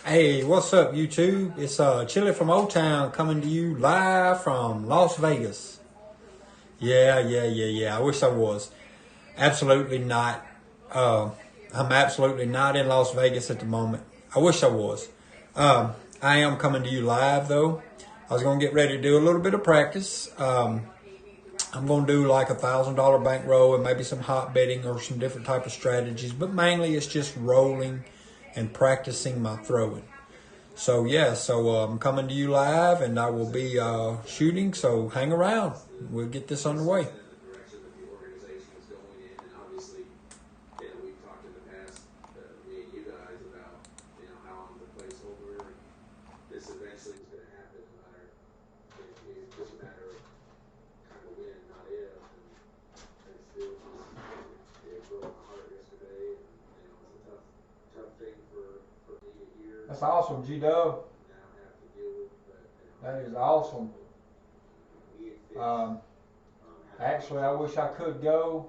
Hey, what's up, YouTube? It's Chili from O-Town coming to you live from Las Vegas. Yeah. I wish I was. Absolutely not. Uh, I'm absolutely not in Las Vegas at the moment. I wish I was. I am coming to you live though. I was gonna get ready to do a little bit of practice. I'm gonna do like $1,000 bankroll and maybe some hot betting or some different type of strategies, but mainly it's just rolling and practicing my throwing. So yeah, I'm coming to you live, and I will be shooting. So hang around. We'll get this underway. That's awesome, G-Dub. That is awesome. Um, Actually, I wish I could go.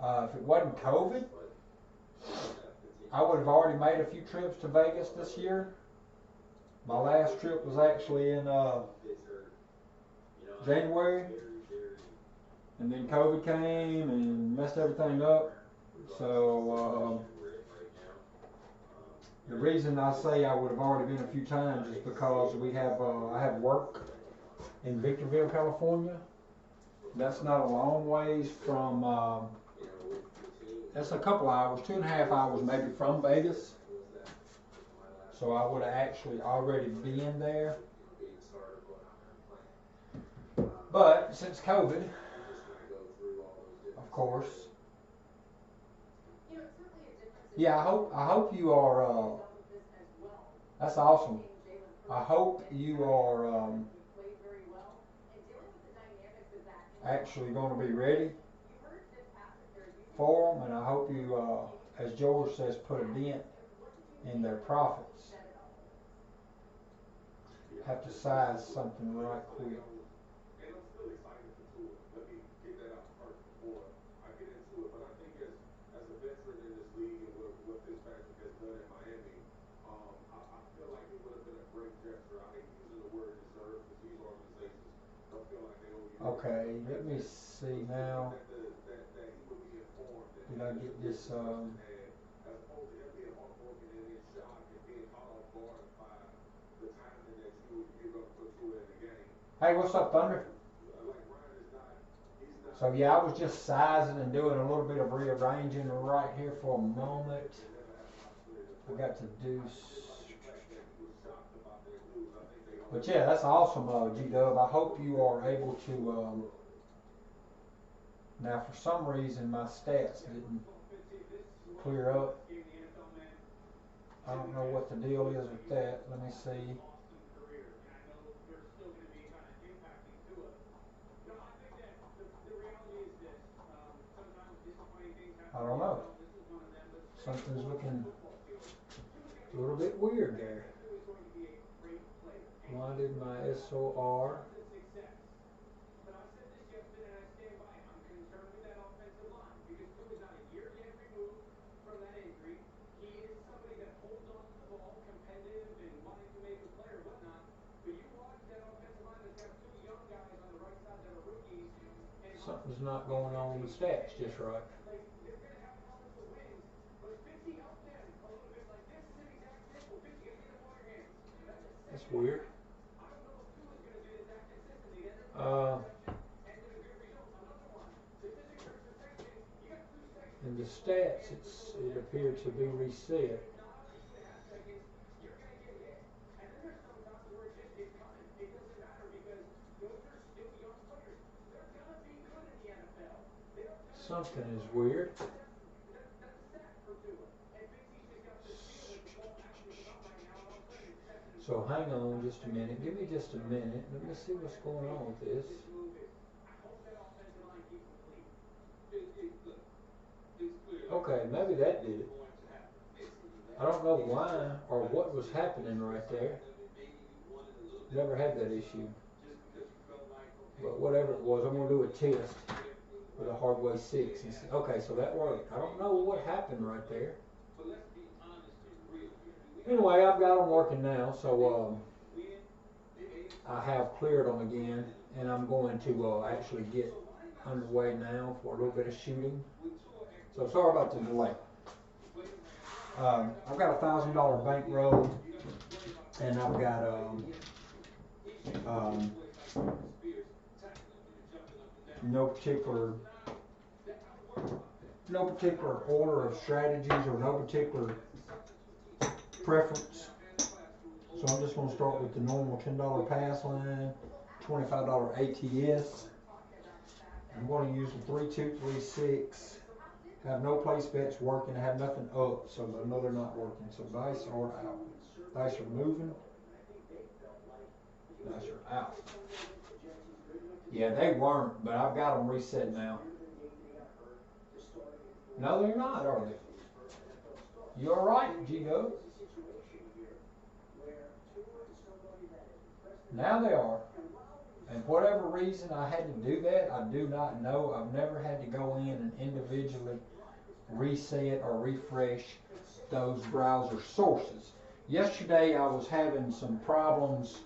If it wasn't COVID, I would have already made a few trips to Vegas this year. My last trip was actually in January, and then COVID came and messed everything up. So the reason I say I would have already been a few times is because we have I have work in Victorville, California. That's not a long ways from. That's a couple hours, 2.5 hours maybe from Vegas. So I would have actually already been there. But since COVID, of course. Yeah, I hope you are. That's awesome. I hope you are actually going to be ready for them, and I hope you, as George says, put a dent in their profits. Have to size something right quick. Okay, let me see now. Did I get this? Hey, what's up, Thunder? So yeah, I was just sizing and doing a little bit of rearranging right here for a moment. I got to do. But yeah, that's awesome, G-Dub. I hope you are able to. Now, for some reason, my stats didn't clear up. I don't know what the deal is with that. Let me see. I don't know. Something's looking a little bit weird there. Why did my SOR? Something's not going on with the stats just right. That's weird. In the stats, it appeared to be reset. Something is weird. So hang on just a minute. Give me just a minute. Let me see what's going on with this. Okay, maybe that did it. I don't know why or what was happening right there. Never had that issue. But whatever it was, I'm going to do a test with a hardway 6. And see. Okay, so that worked. I don't know what happened right there. Anyway, I've got them working now, so I have cleared them again, and I'm going to actually get underway now for a little bit of shooting. So sorry about the delay. I've got a $1,000 bankroll, and I've got no particular order of strategies or no particular preference. So I'm just going to start with the normal $10 pass line, $25 ATS. I'm going to use the 3-2-3-6. Have no place bets working. I have nothing up, so I know they're not working. So dice are out. Dice are moving. Dice are out. Yeah, they weren't, but I've got them reset now. No, they're not, are they? You all right, G-Go? Now they are. And whatever reason I had to do that, I do not know. I've never had to go in and individually reset or refresh those browser sources. Yesterday I was having some problems,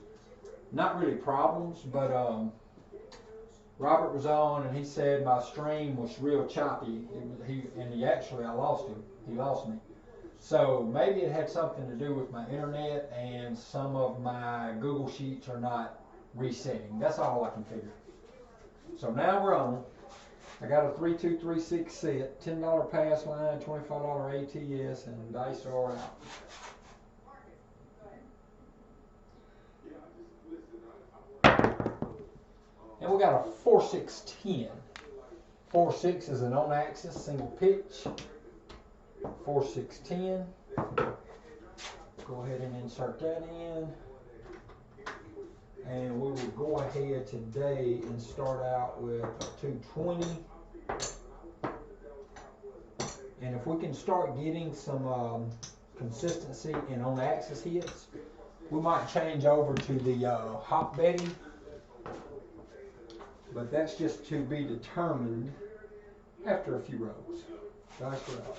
not really problems, but Robert was on and he said my stream was real choppy. I lost him. He lost me. So maybe it had something to do with my internet and some of my Google Sheets are not resetting. That's all I can figure. So now we're on. I got a 3-2-3-6 set, $10 pass line, $25 ATS, and dice are out. And we got a 4-6-10. 4-6 is an on-axis single pitch. 4-6-10. Go ahead and insert that in. And we will go ahead today and start out with a 220. And if we can start getting some consistency in on-axis hits, we might change over to the hop betting. But that's just to be determined after a few rows. Dice are out.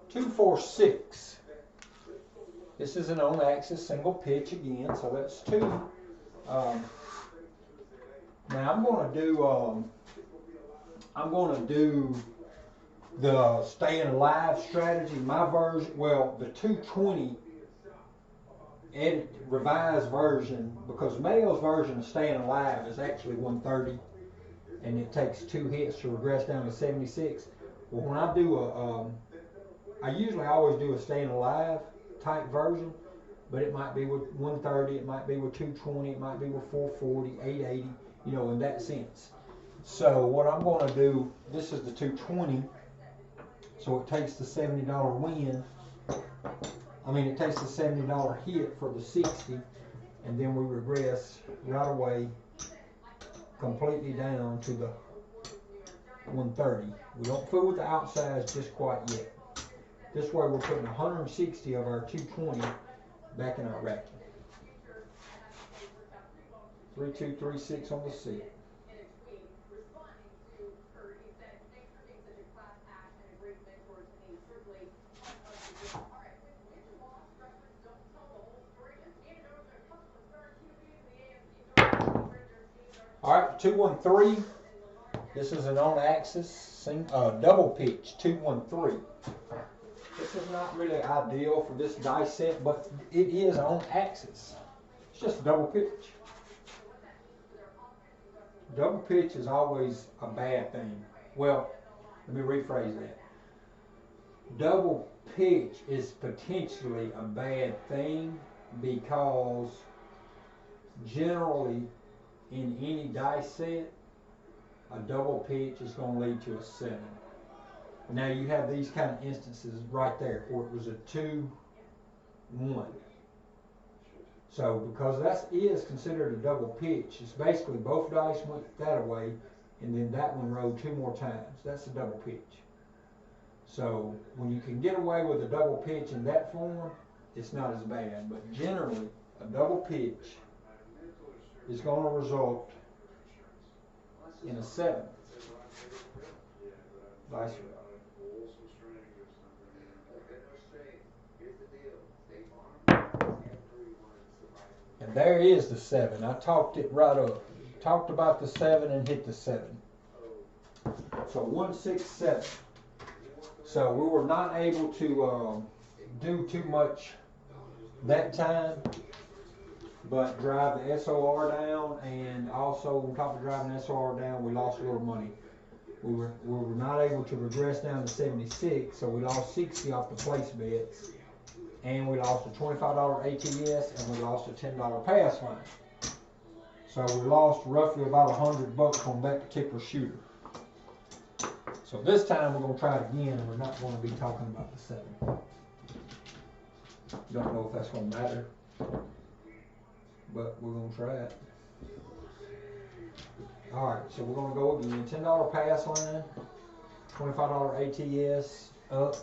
Two, 4, 6. This is an on-axis single pitch again, so that's 2. Now I'm going to do the staying alive strategy. My version, well, the 220 revised version, because Mayo's version of staying alive is actually 130, and it takes 2 hits to regress down to 76. Well, when I do I usually always do a staying alive type version, but it might be with 130, it might be with 220, it might be with 440, 880, in that sense. So what I'm going to do, this is the 220, so it takes the $70 win. It takes the $70 hit for the 60, and then we regress right away completely down to the 130. We don't fool with the outsides just quite yet. This way we're putting 160 of our 220 back in our racket. 3-2-3-6 on the set. All right, 2-1-3. This is an on-axis double pitch, 2-1-3. This is not really ideal for this dice set, but it is on axis. It's just a double pitch. Double pitch is always a bad thing. Well, let me rephrase that. Double pitch is potentially a bad thing because generally in any dice set, a double pitch is going to lead to a 7. Now you have these kind of instances right there where it was a 2-1. So because that is considered a double pitch, it's basically both dice went that way and then that one rode 2 more times. That's a double pitch. So when you can get away with a double pitch in that form, it's not as bad. But generally, a double pitch is going to result in a 7. Dice roll. And there is the 7. I talked it right up. Talked about the 7 and hit the 7. So 1, 6, 7. So we were not able to do too much that time, but drive the SOR down, and also on top of driving the SOR down, we lost a little money. We were not able to regress down to 76, so we lost 60 off the place bets, and we lost a $25 ATS, and we lost a $10 pass line. So we lost roughly about $100 on that particular shooter. So this time we're going to try it again, and we're not going to be talking about the 7. Don't know if that's going to matter, but we're going to try it. Alright, so we're going to go again. $10 pass line, $25 ATS, up.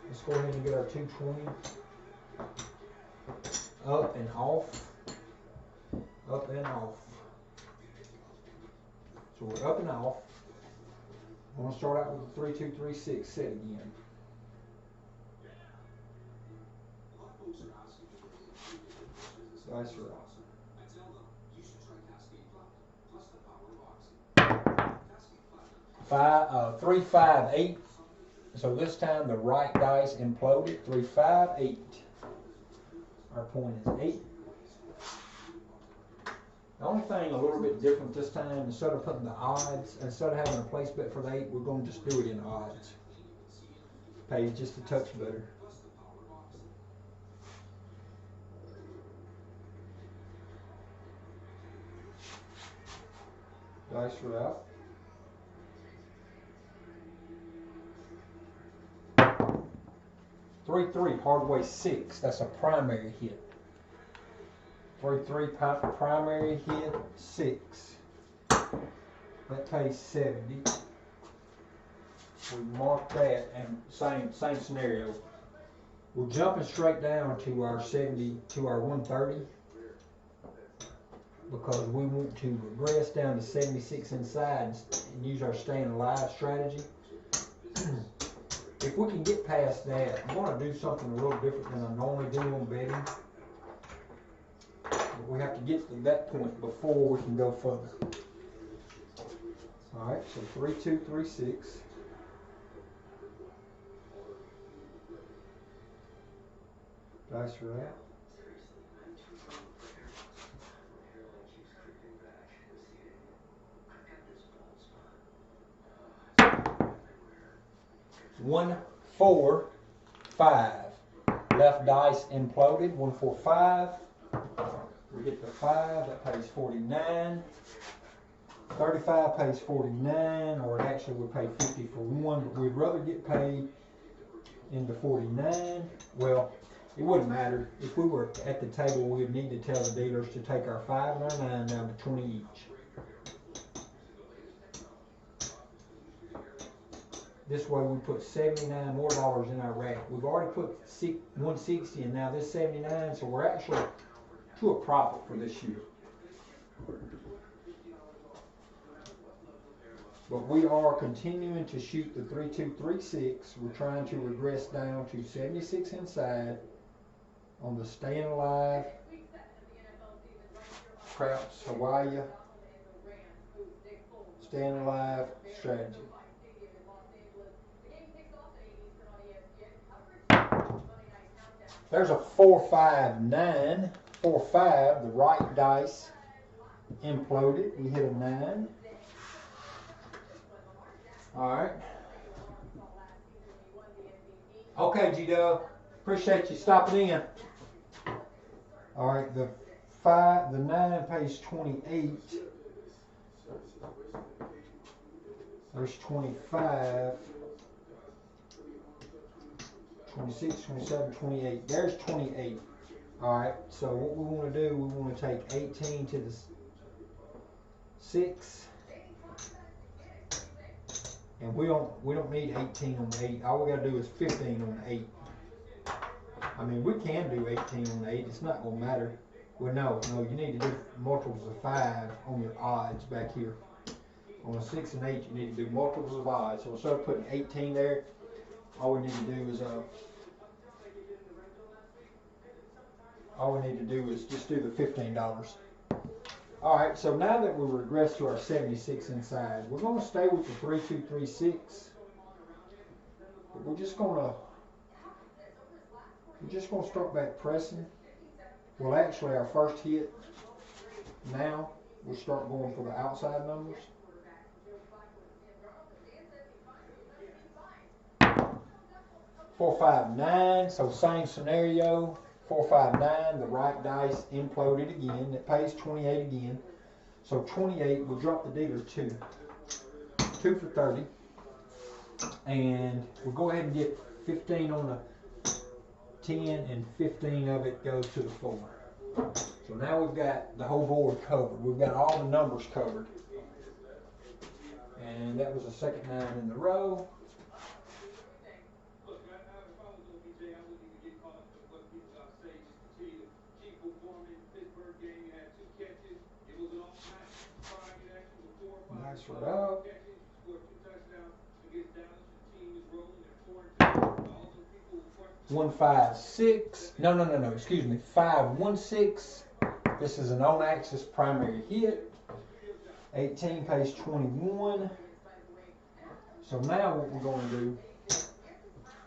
Let's go ahead and get our 220. Up and off. Up and off. So we're up and off. I'm going to start out with a 3, 2, 3, 6 set again. Dice roll. 3, 5, 8. So this time the right dice imploded. 3, 5, 8. Our point is 8. The only thing a little bit different this time, instead of putting the odds, instead of having a place bet for the 8, we're going to just do it in odds. Pays just a touch better. Dice are out. 3, 3, hardway 6. That's a primary hit. 3, 3, primary hit 6. That pays 70. We mark that, and same scenario. We're jumping straight down to our 70, to our 130, because we want to regress down to 76 inside and use our staying alive strategy. If we can get past that, I'm going to do something a little different than I normally do on betting. But we have to get to that point before we can go further. Alright, so 3, 2, 3, 6. Dice are out. One, 4, 5. Left dice imploded. 1, 4, 5. We get the 5. That pays 49. 35 pays 49, or it actually would pay 50 for 1, but we'd rather get paid into 49. Well, it wouldn't matter. If we were at the table, we would need to tell the dealers to take our 5 and our 9 down to 20 each. This way we put 79 more dollars in our rack. We've already put 160 and now this 79, so we're actually to a profit for this year. But we are continuing to shoot the 3, 2, 3, 6. We're trying to regress down to 76 inside on the staying alive, craps, Hawaii, staying alive strategy. There's a 4, 5, 9. 4, 5, the right dice imploded. We hit a 9. Alright. Okay, G-Dub. Appreciate you stopping in. Alright, the 9 pays 28. There's 25. 26, 27, 28. There's 28. Alright, so what we want to do, we want to take 18 to the 6. And we don't need 18 on the 8. All we got to do is 15 on the 8. I mean, we can do 18 on the 8. It's not going to matter. Well, no, you need to do multiples of 5 on your odds back here. On a 6 and 8, you need to do multiples of odds. So instead of putting 18 there, all we need to do is just do the $15. All right, so now that we regress to our 76 inside, we're going to stay with the 3236. But we're just going to start back pressing. Well, actually, our first hit now, we'll start going for the outside numbers. 4, 5, 9. So same scenario. 4, 5, 9. The right dice imploded again. It pays 28 again. So 28. We'll drop the dealer 2. 2 for 30. And we'll go ahead and get 15 on the 10, and 15 of it goes to the 4. So now we've got the whole board covered. We've got all the numbers covered. And that was the second 9 in the row. Nice row. 1, 5, 6. No. Excuse me. 5, 1, 6. This is an on-axis primary hit. 18 pays 21. So now what we're going to do,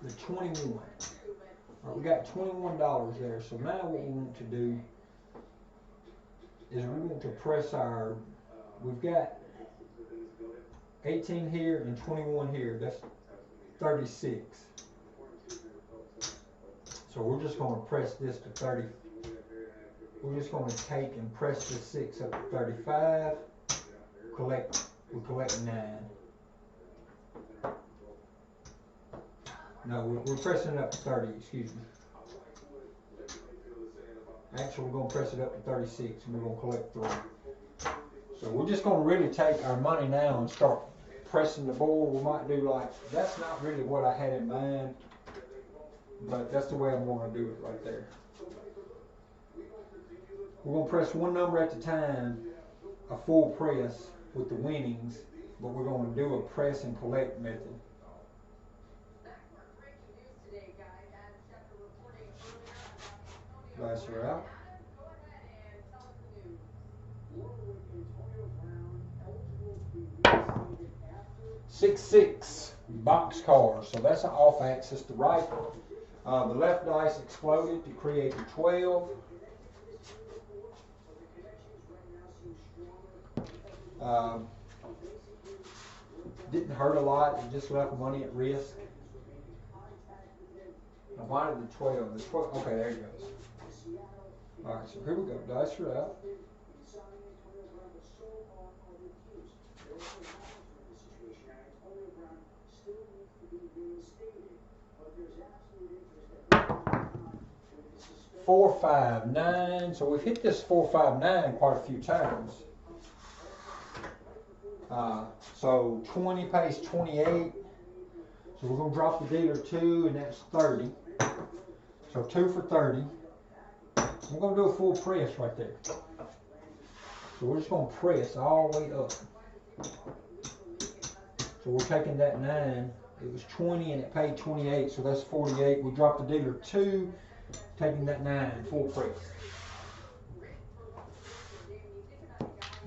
the 21. All right, we got $21 there. So now what we want to do is we want to press our, we've got 18 here and 21 here. That's 36. So we're just going to press this to 30. We're just going to take and press the 6 up to 35. We collect 9. No, we're pressing it up to 30, excuse me. Actually, we're going to press it up to 36 and we're going to collect 3. So we're just going to really take our money now and start pressing the board. We might do like, that's not really what I had in mind, but that's the way I'm going to do it right there. We're going to press one number at a time, a full press with the winnings, but we're going to do a press and collect method. Dice are out. 6, 6 box cars. So that's an off axis to right. The left dice exploded to create a 12. Didn't hurt a lot. It just left money at risk. Now why did the 12? The 12. Okay, there it goes. All right, so here we go. Dice are out. Four, 5, 9. So we've hit this 4, 5, 9 quite a few times. So 20 pays 28. So we're going to drop the dealer 2, and that's 30. So 2 for 30. We're going to do a full press right there. So we're just going to press all the way up. So we're taking that 9. It was 20 and it paid 28, so that's 48. We dropped the dealer 2, taking that 9, full press.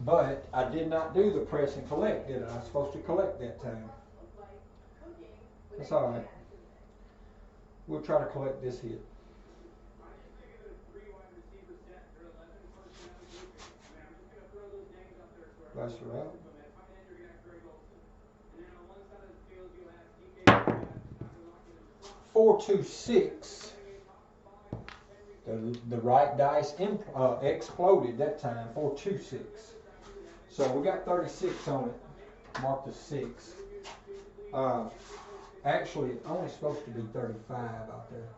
But I did not do the press and collect, did I? I was supposed to collect that time. That's all right. We'll try to collect this hit. Dice are out. 4, 2, 6. The right dice exploded that time. 4, 2, 6. So we got 36 on it. Mark the 6. Actually, it's only supposed to be 35 out there.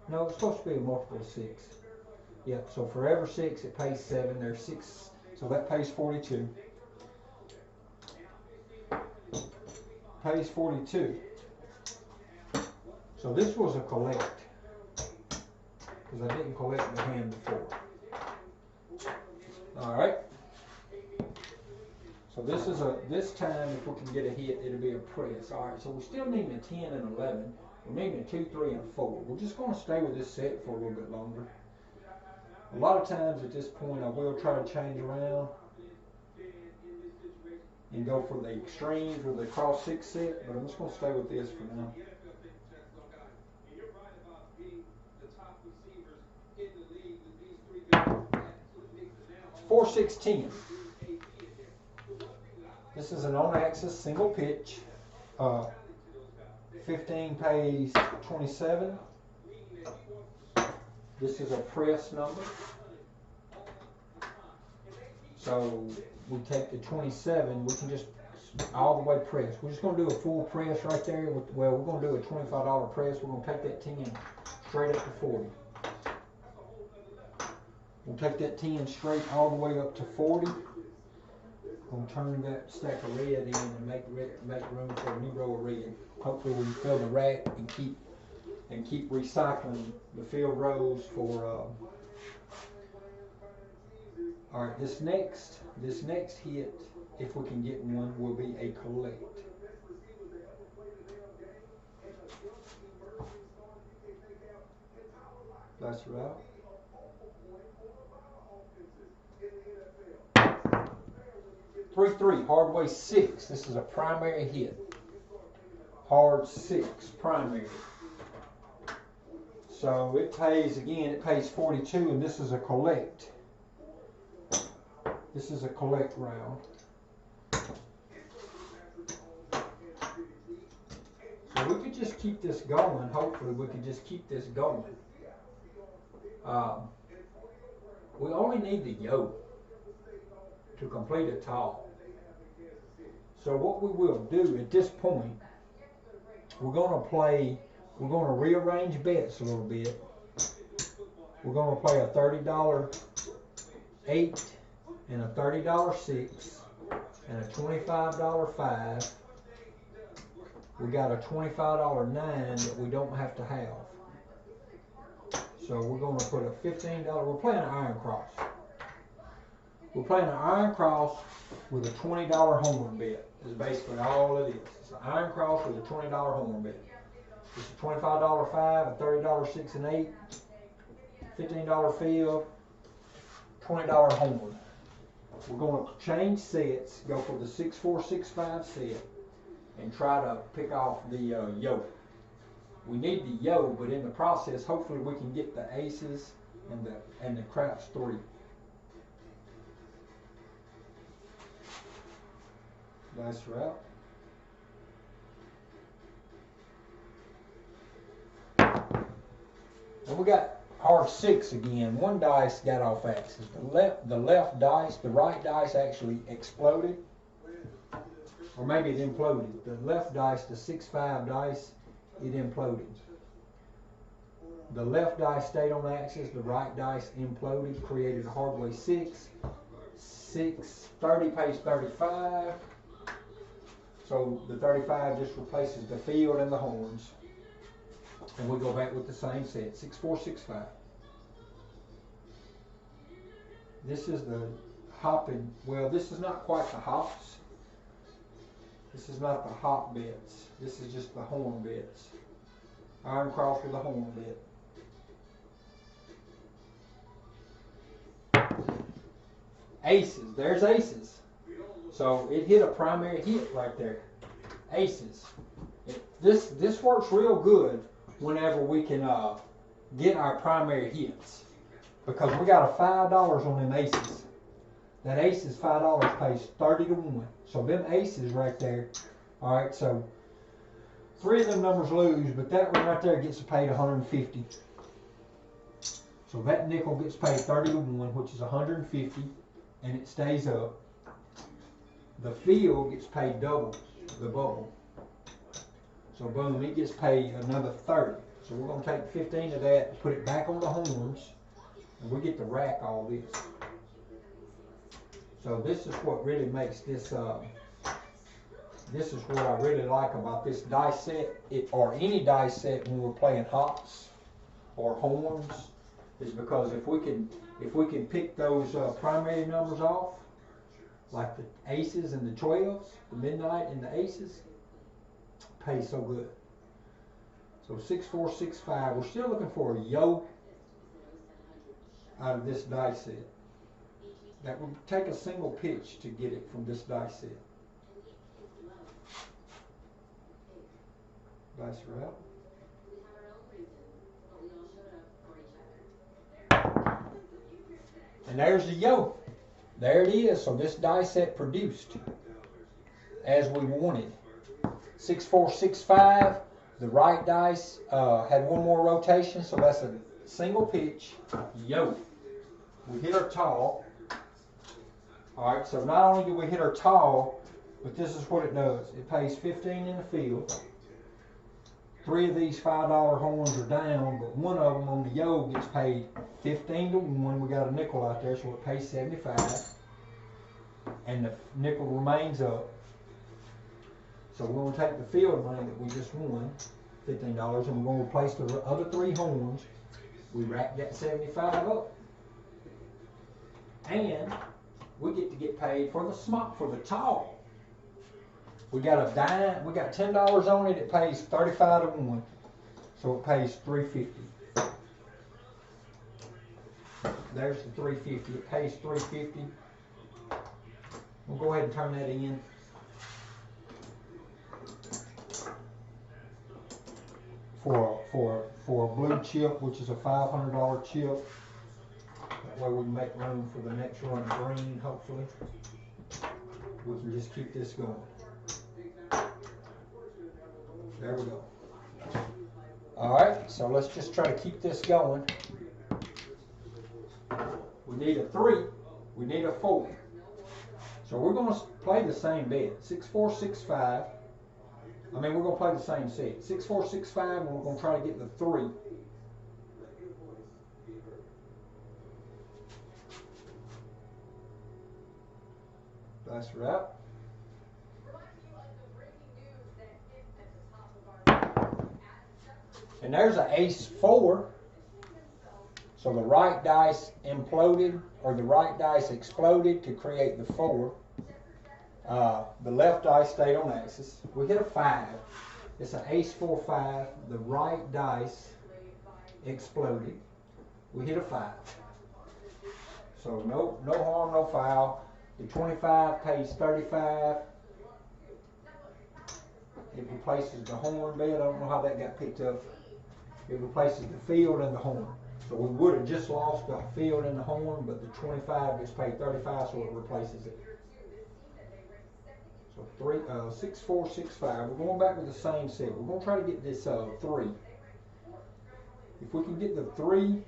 No, it's supposed to be a multiple of 6. Yep. So for every 6, it pays 7. There's 6. So that pays 42. Pays 42. So this was a collect, because I didn't collect the hand before. All right. So this time, if we can get a hit, it'll be a press. All right. So we're still needing a 10 and 11. We're needing a 2, 3, and 4. We're just going to stay with this set for a little bit longer. A lot of times at this point, I will try to change around and go for the extremes with the cross 6 set, but I'm just going to stay with this for now. 4, 6, 10. This is an on-axis single pitch. 15 pays 27. This is a press number. So we take the 27, we can just all the way press. We're just going to do a full press right there. Well, we're going to do a $25 press. We're going to take that 10 straight up to 40. We'll take that 10 straight all the way up to 40. We'll turn that stack of red in and make room for a new row of red. Hopefully we can fill the rack and keep recycling the filled rows for. All right, this next hit, if we can get one, will be a collect. That's right. 3, 3, hardway 6. This is a primary hit. Hard 6, primary. So it pays 42, and this is a collect. This is a collect round. So we could just keep this going. Hopefully we could just keep this going. We only need the yoke to complete a tall. So what we will do at this point, we're going to rearrange bets a little bit. We're going to play a $30 8 and a $30 6 and a $25 5. We got a $25 9 that we don't have to have. So we're going to put a $15, we're playing an iron cross. We're playing an iron cross with a $20 horn bet. Is basically all it is. It's an iron cross with a $20 horn bet. It's a $25 5, a $30 6 and 8, $15 field, $20 horn. We're going to change sets, go for the 6, 4, 6, 5 set, and try to pick off the yoke. We need the yoke, but in the process, hopefully we can get the aces and the craps 3. Nice route. And we got hard 6 again. One dice got off axis. The left dice, the right dice actually exploded. Or maybe it imploded. The left dice, the 6-5 dice, it imploded. The left dice stayed on axis, the right dice imploded, created a hardway 6. 6, 30 pays 35. So the 35 just replaces the field and the horns. And we go back with the same set, 6, 4, 6, 5. This is the hopping, well, this is not quite the hops. This is not the hop bets. This is just the horn bets. Iron cross with a horn bet. Aces, there's aces. So it hit a primary hit right there. Aces. This works real good whenever we can get our primary hits. Because we got a $5 on them aces. That aces $5 pays 30 to 1. So them aces right there. Alright, so 3 of them numbers lose, but that one right there gets paid 150. So that nickel gets paid 30 to 1, which is 150, and it stays up. The field gets paid double the bubble. So boom, it gets paid another 30. So we're going to take 15 of that and put it back on the horns, and we get to rack all this. So this is what really makes this, this is what I really like about this dice set, or any dice set when we're playing hops or horns. is because if we can pick those primary numbers off, like the aces and the 12s, the midnight and the aces, pays so good. So 6, 4, 6, 5. We're still looking for a yo out of this dice set. That would take a single pitch to get it from this dice set. Dice are out. And there's the yo. There it is. So this dice set produced as we wanted. 6, 4, 6, 5. The right dice had one more rotation, so that's a single pitch. Yo. We hit our tall. Alright, so not only do we hit our tall, but this is what it does. It pays 15 in the field. 3 of these $5 horns are down, but one of them on the yo gets paid 15 to 1. We got a nickel out there, so it pays 75. And the nickel remains up. So we're going to take the field money that we just won, $15, and we're going to replace the other 3 horns. We rack that 75 up. And we get to get paid for the smock, for the tall. We got a dime, we got $10 on it, it pays 35 to 1. So it pays $3.50. There's the $3.50. It pays $3.50. We'll go ahead and turn that in. For a blue chip, which is a $500 chip. That way we can make room for the next run of green, hopefully. We can just keep this going. There we go. Alright, so let's just try to keep this going. We need a 3. We need a 4. So we're going to play the same bet. 6, 4, 6, 5. I mean, we're going to play the same set. 6, 4, 6, 5, and we're going to try to get the 3. Dice are out. And there's an ace 4. So the right dice imploded, or the right dice exploded to create the 4. The left dice stayed on axis. We hit a 5. It's an ace 4, 5. The right dice exploded. We hit a 5. So no harm, no foul. The 25 pays 35. It replaces the horn bed. I don't know how that got picked up. It replaces the field and the horn. So we would have just lost the field and the horn, but the 25 gets paid 35, so it replaces it. So 6, 4, 6, 5. We're going back with the same set. We're going to try to get this 3. If we can get the 3,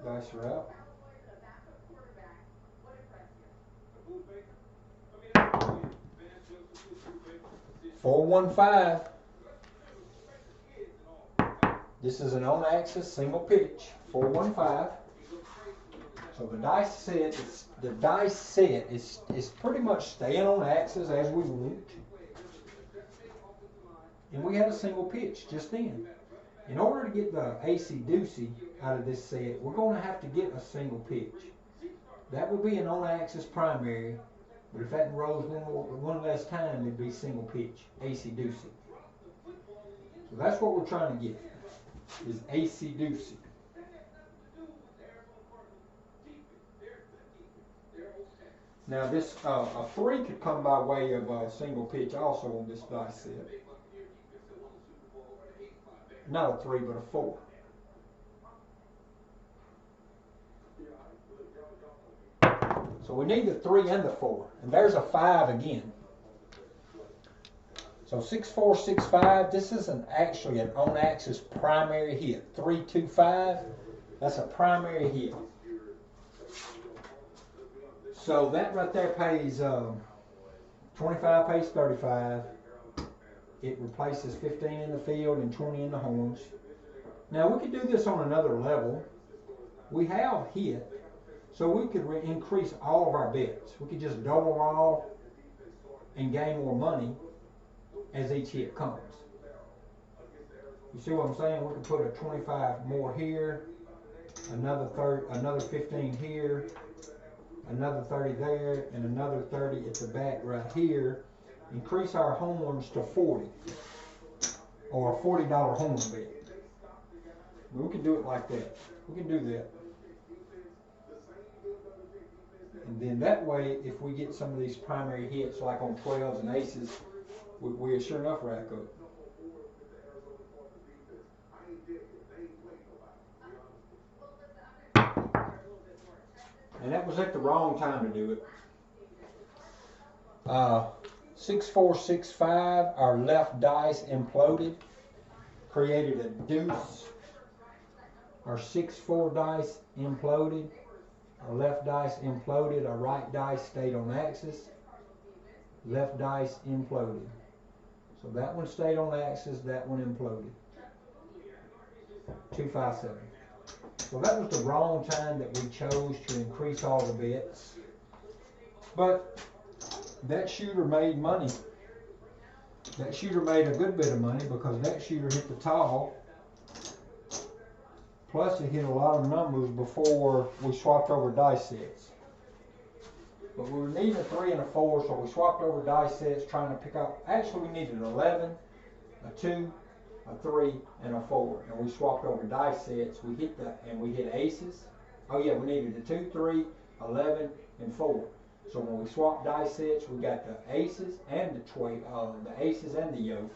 dice are out. 4, 1, 5. This is an on-axis single pitch. 4, 1, 5. So the dice set is pretty much staying on axis as we want. And we had a single pitch just then. In order to get the AC-doocy out of this set, we're going to have to get a single pitch. That would be an on-axis primary, but if that rolls one less time, it'd be single pitch, AC-doocy. So that's what we're trying to get, is AC-doocy. Now this, a 3 could come by way of a single pitch also on this dice set. Not a 3, but a 4. So we need the 3 and the 4. And there's a 5 again. So 6, 4, 6, 5. This is actually an on-axis primary hit. 3, 2, 5. That's a primary hit. So that right there pays 25 pays 35. It replaces 15 in the field and 20 in the horns. Now we could do this on another level. We have hit, so we could increase all of our bets. We could just double all and gain more money. as each hit comes. You see what I'm saying? We can put a 25 more here, another 15 here, another 30 there, and another 30 at the back right here. Increase our horns to 40, or a $40 horn bet. We can do it like that. We can do that. And then that way, if we get some of these primary hits, like on 12s and aces, we sure enough rack up. And that was at the wrong time to do it. 6465, our left dice imploded, created a deuce. Our 6-4 dice imploded. Our left dice imploded. Our right dice stayed on axis. Left dice imploded. So that one stayed on axis. That one imploded. 257. So that was the wrong time that we chose to increase all the bets. But that shooter made money. That shooter made a good bit of money because that shooter hit the tall. Plus it hit a lot of numbers before we swapped over dice sets. But we were needing a 3 and a 4, so we swapped over dice sets trying to pick up. Actually, we needed 11, a 2, a 3, and a 4. And we swapped over dice sets. We hit aces. Oh yeah, we needed a 2, 3, 11, and 4. So when we swapped dice sets, we got the aces and the aces and the yoke.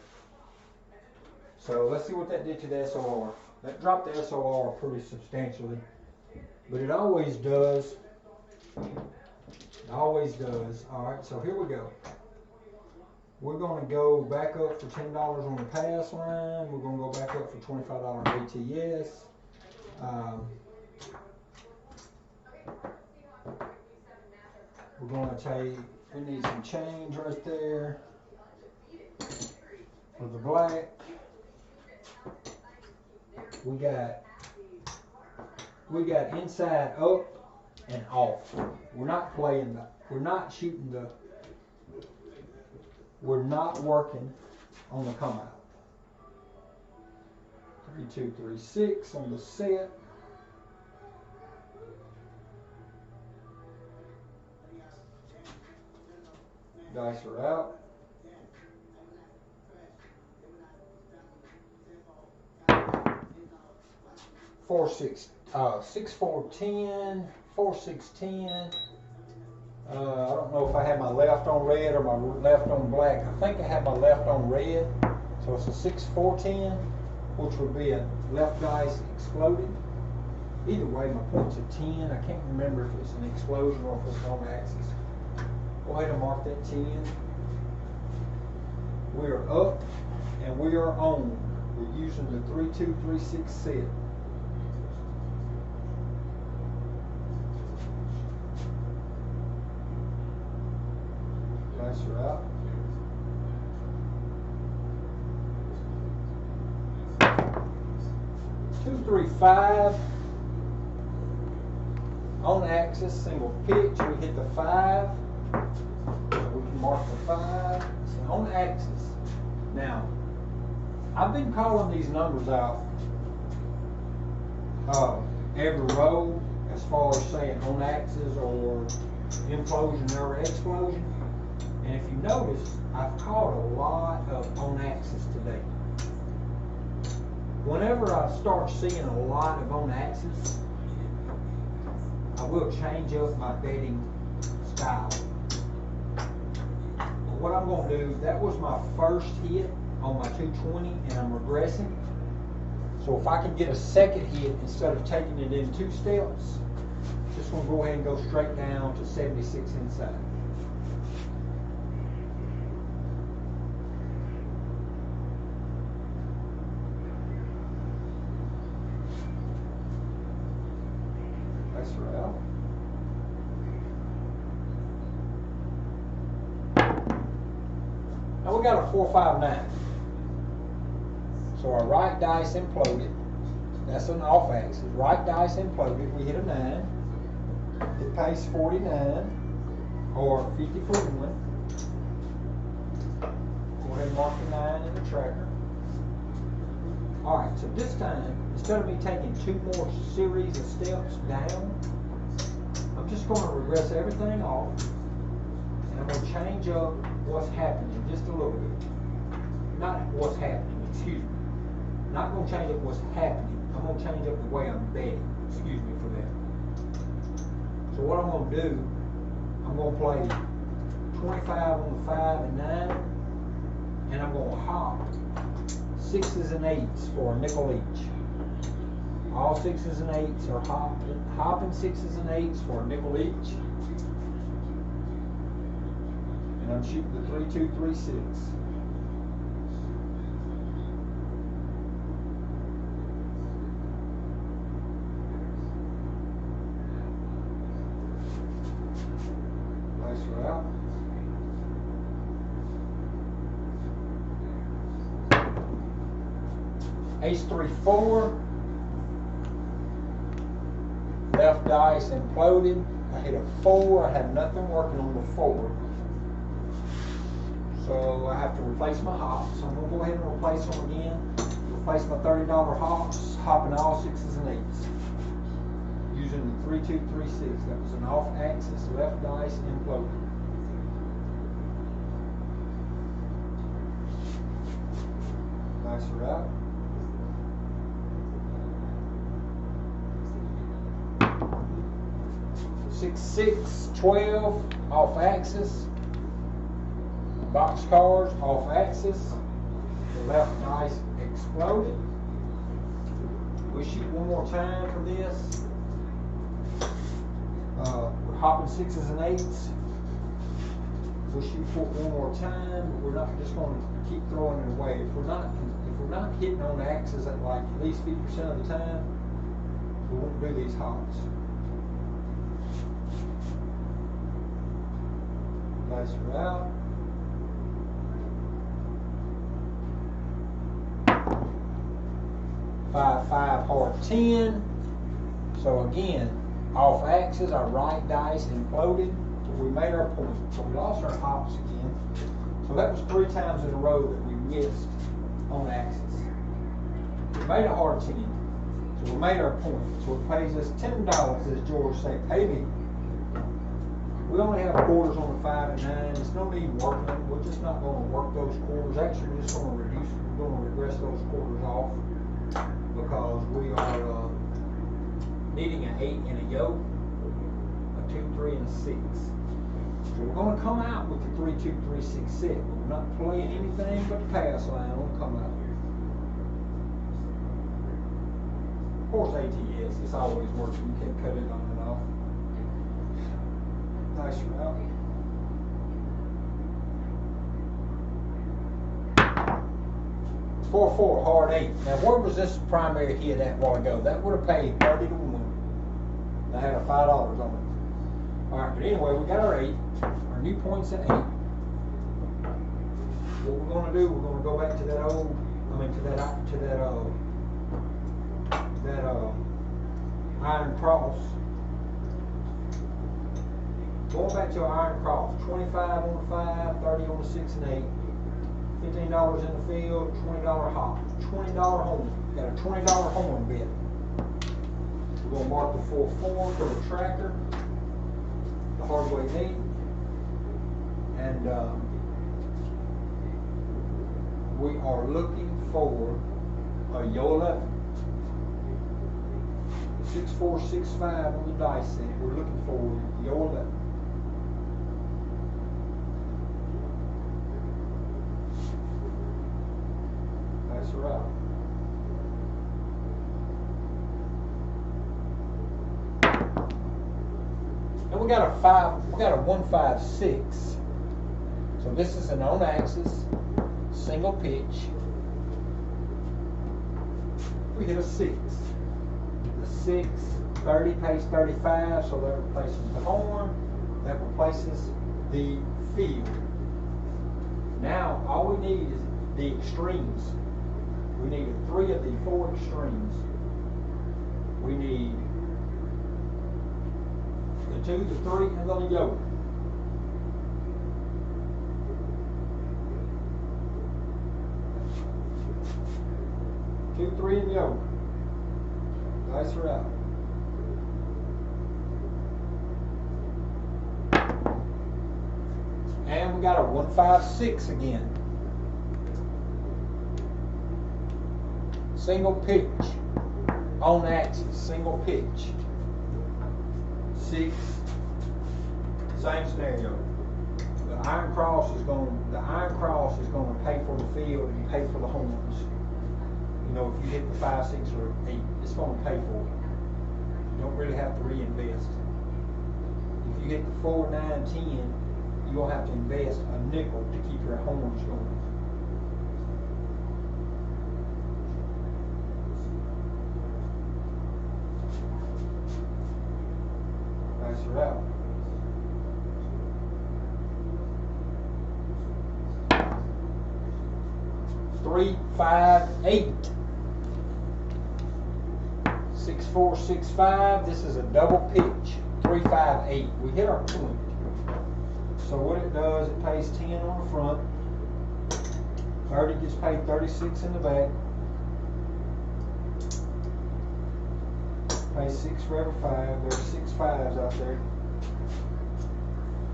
So let's see what that did to the SOR. That dropped the SOR pretty substantially, but it always does. It always does. All right, so here we go. We're going to go back up for $10 on the pass line. We're going to go back up for $25 ATS. We're going to take, we need some change right there for the black. We got inside up and off. We're not playing we're not working on the come out. 3, 2, 3, 6 on the set. Dice are out. 4, 6, 6, 4, 10, 4, 6, 10. I don't know if I have my left on red or my left on black. I think I have my left on red. So it's a 6, 4, 10, which would be a left dice exploded. Either way, my point's a 10. I can't remember if it's an explosion or if it's on axis. Go ahead and mark that 10. We are up and we are on. We're using the 3, 2, 3, 6 set. Dice are out. Two, 3, 5. On axis, single pitch. We hit the 5. So we can mark the 5. So on axis. Now, I've been calling these numbers out every row as far as saying on axis or implosion or explosion. And if you notice, I've caught a lot of on axis today. Whenever I start seeing a lot of on axis, I will change up my betting style. But what I'm going to do, that was my first hit on my 220 and I'm regressing. So if I can get a second hit instead of taking it in 2 steps, just going to go ahead and go straight down to 76 inside. That's right. Now we got a 4, 5, 9. So our right dice imploded. That's an off axis. Right dice imploded. We hit a 9. It pays 49 or 50 for 1. Go ahead and mark the 9 in the tracker. Alright, so this time, instead of me taking 2 more series of steps down, I'm just going to regress everything off, and I'm going to change up what's happening just a little bit. Not what's happening, excuse me. Not going to change up what's happening. I'm going to change up the way I'm betting. Excuse me for that. So what I'm going to do, I'm going to play 25 on the 5 and 9, and I'm going to hop 6s and 8s for a nickel each. All 6s and 8s are hopping 6s and 8s for a nickel each. And I'm shooting the 3, 2, 3, 6. Nice route. Ace 3, 4. Left dice imploded. I hit a 4. I have nothing working on the 4. So I have to replace my hops. So I'm going to go ahead and replace them again. Replace my $30 hops, hopping all 6s and 8s. Using the 3, 2, 3, 6. That was an off axis left dice imploded. Nice route. 6, 6, 12, off axis. Box cars, off axis. The left dice exploded. We'll shoot one more time for this. We're hopping 6s and 8s. We'll shoot for it one more time, but we're not just going to keep throwing it away. If we're not hitting on the axis at like at least 50% of the time, we won't do these hops. Nice route. Five, 5, hard 10. So again, off axis, our right dice imploded. So we made our point. So we lost our hops again. So that was 3 times in a row that we missed on axis. We made a hard 10. So we made our point. So it pays us $10, as George said. Pay me. We only have quarters on the 5 and 9. There's no need working them. We're just not going to work those quarters. Actually, we're just going to reduce. We're going to regress those quarters off because we are needing an 8 and a yoke, a 2, 3, and a 6. So we're going to come out with the 3, 2, 3, 6 set. We're not playing anything but the pass line on the come out. Of course, ATS, it's always working. You can cut it on and off. Nice route. Four, 4, hard 8. Now, where was this primary hit at a while ago? That would have paid 30 to 1. I had a $5 on it. All right, but anyway, we got our 8. Our new point's at 8. What we're going to do, we're going to go back to that old, iron cross. Going back to our iron cross, 25 on the 5, 30 on the 6 and 8, $15 in the field, $20 hop, $20 horn. Got a $20 horn bid. We're going to mark the 4-4 for the tracker, the hardway knee, and we are looking for a Yo 11. 6-4, 6-5 on the dice set. We're looking for Yo 11. Nice route. And we got a 1-5-6. So this is an on axis, single pitch. We hit a 6. The 6, 30 pays 35, so that replaces the horn, that replaces the field. Now all we need is the extremes. We need 3 of the 4 extremes. We need the 2, the 3, and the yoke. 2, 3 and yoke. Dice her out. And we got a 1, 5, 6 again. Single pitch. On axis, single pitch. 6. Same scenario. The iron cross is going to pay for the field and pay for the horns. You know, if you hit the 5, 6, or 8, it's going to pay for it. You don't really have to reinvest. If you hit the 4, 9, 10, you're going to have to invest a nickel to keep your horns going. Nice her out. Three, 5, 8. 6, 4, 6, 5. This is a double pitch. 3, 5, 8. We hit our point. So what it does, it pays 10 on the front. 30 gets paid 36 in the back. Pays 6 for every 5. There's 6 5s out there.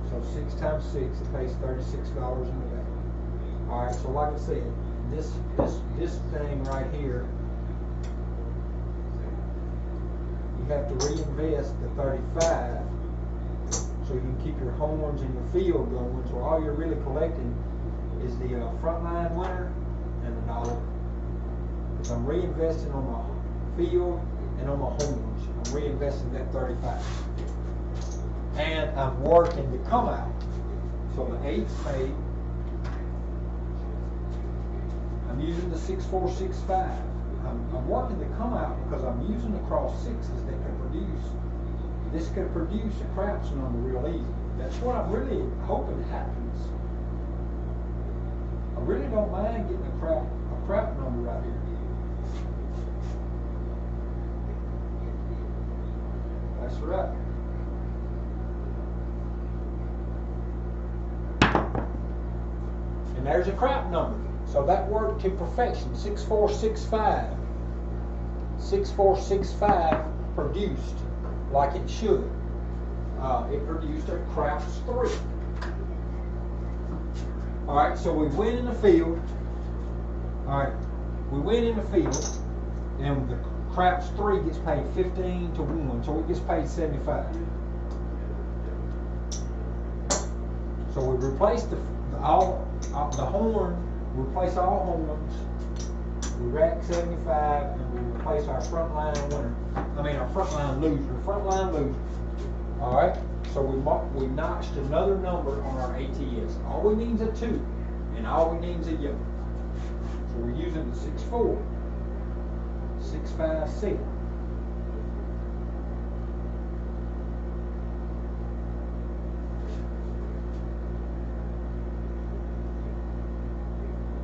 So 6 times 6, it pays $36 in the back. Alright, so like I said, this thing right here, you have to reinvest the 35 so you can keep your horns and your field going. So all you're really collecting is the frontline winner and the dollar. Because I'm reinvesting on my field and on my horns. I'm reinvesting that 35. And I'm working to come out. So the 8's paid. I'm using the 6, 4, 6, 5. I'm working to come out because I'm using the cross 6s that can produce. This could produce a craps number real easy. That's what I'm really hoping happens. I really don't mind getting a crap number right here. That's right. And there's a crap number. So that worked to perfection. 6, 4, 6, 5. 6, 4, 6, 5 produced like it should. It produced a craps 3. Alright, so we win in the field. Alright, we win in the field. And the craps 3 gets paid 15 to 1. So it gets paid 75. So we replace the horn. We replace all horns, we rack 75, and we replace our frontline winner. Our frontline loser. Alright, so we notched another number on our ATS. All we need is a 2, and all we need is a yoke. So we're using the 6, 4, 6, 5, 6.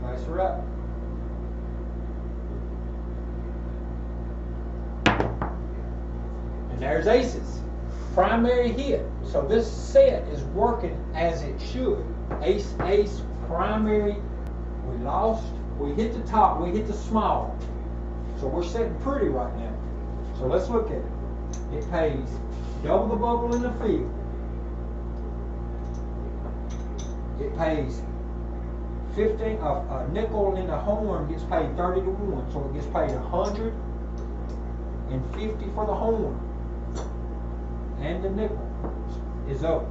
Nice her up. And there's aces. Primary hit. So this set is working as it should. Ace, ace, primary. We lost. We hit the top. We hit the small. So we're sitting pretty right now. So let's look at it. It pays double the bubble in the field. It pays 15, a nickel in the horn gets paid 30 to 1, so it gets paid 150 for the horn. And the nickel is up.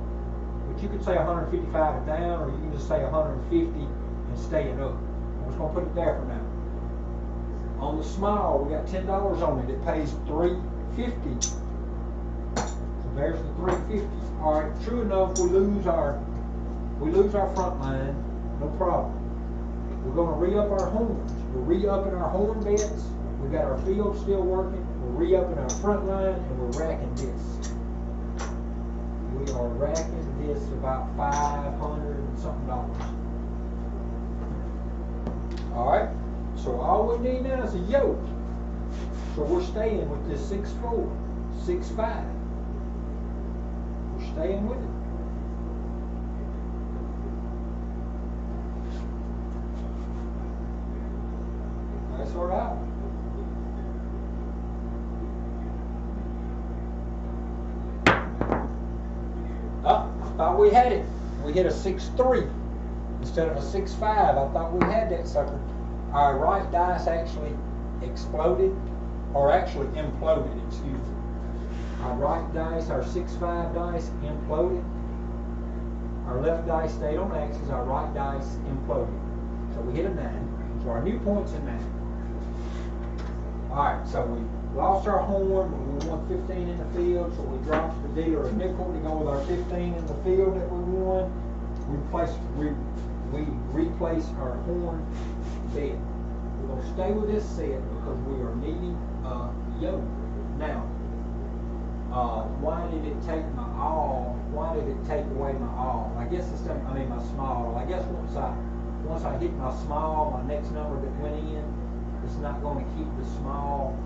But you could say 155 down, or you can just say 150 and stay it up. I'm just going to put it there for now. On the small, we got $10 on it. It pays $350. So there's the $350. All right, true enough, we lose our front line. No problem. We're going to re-up our horns. We're re-upping our horn bets. We got our field still working. We're re-upping our front line, and we're racking this. We are racking this about $500 and something dollars. All right. So all we need now is a yoke. So we're staying with this 6-4, 6-5. We're staying with it. That's all right. thought we had it. We hit a 6-3 instead of a 6-5. I thought we had that sucker. Our right dice actually exploded, or actually imploded, excuse me. Our right dice, our 6-5 dice, imploded. Our left dice stayed on axis, our right dice imploded. So we hit a 9. So our new point's a 9. Alright, so we lost our horn, but we won 15 in the field, so we dropped the dealer a nickel to go with our 15 in the field that we won. We replace our horn bet. We're going to stay with this set because we are needing a yo. Now, why did it take my all? Why did it take away my all? I guess it's my small. I guess once I hit my small, my next number that went in, it's not going to keep the small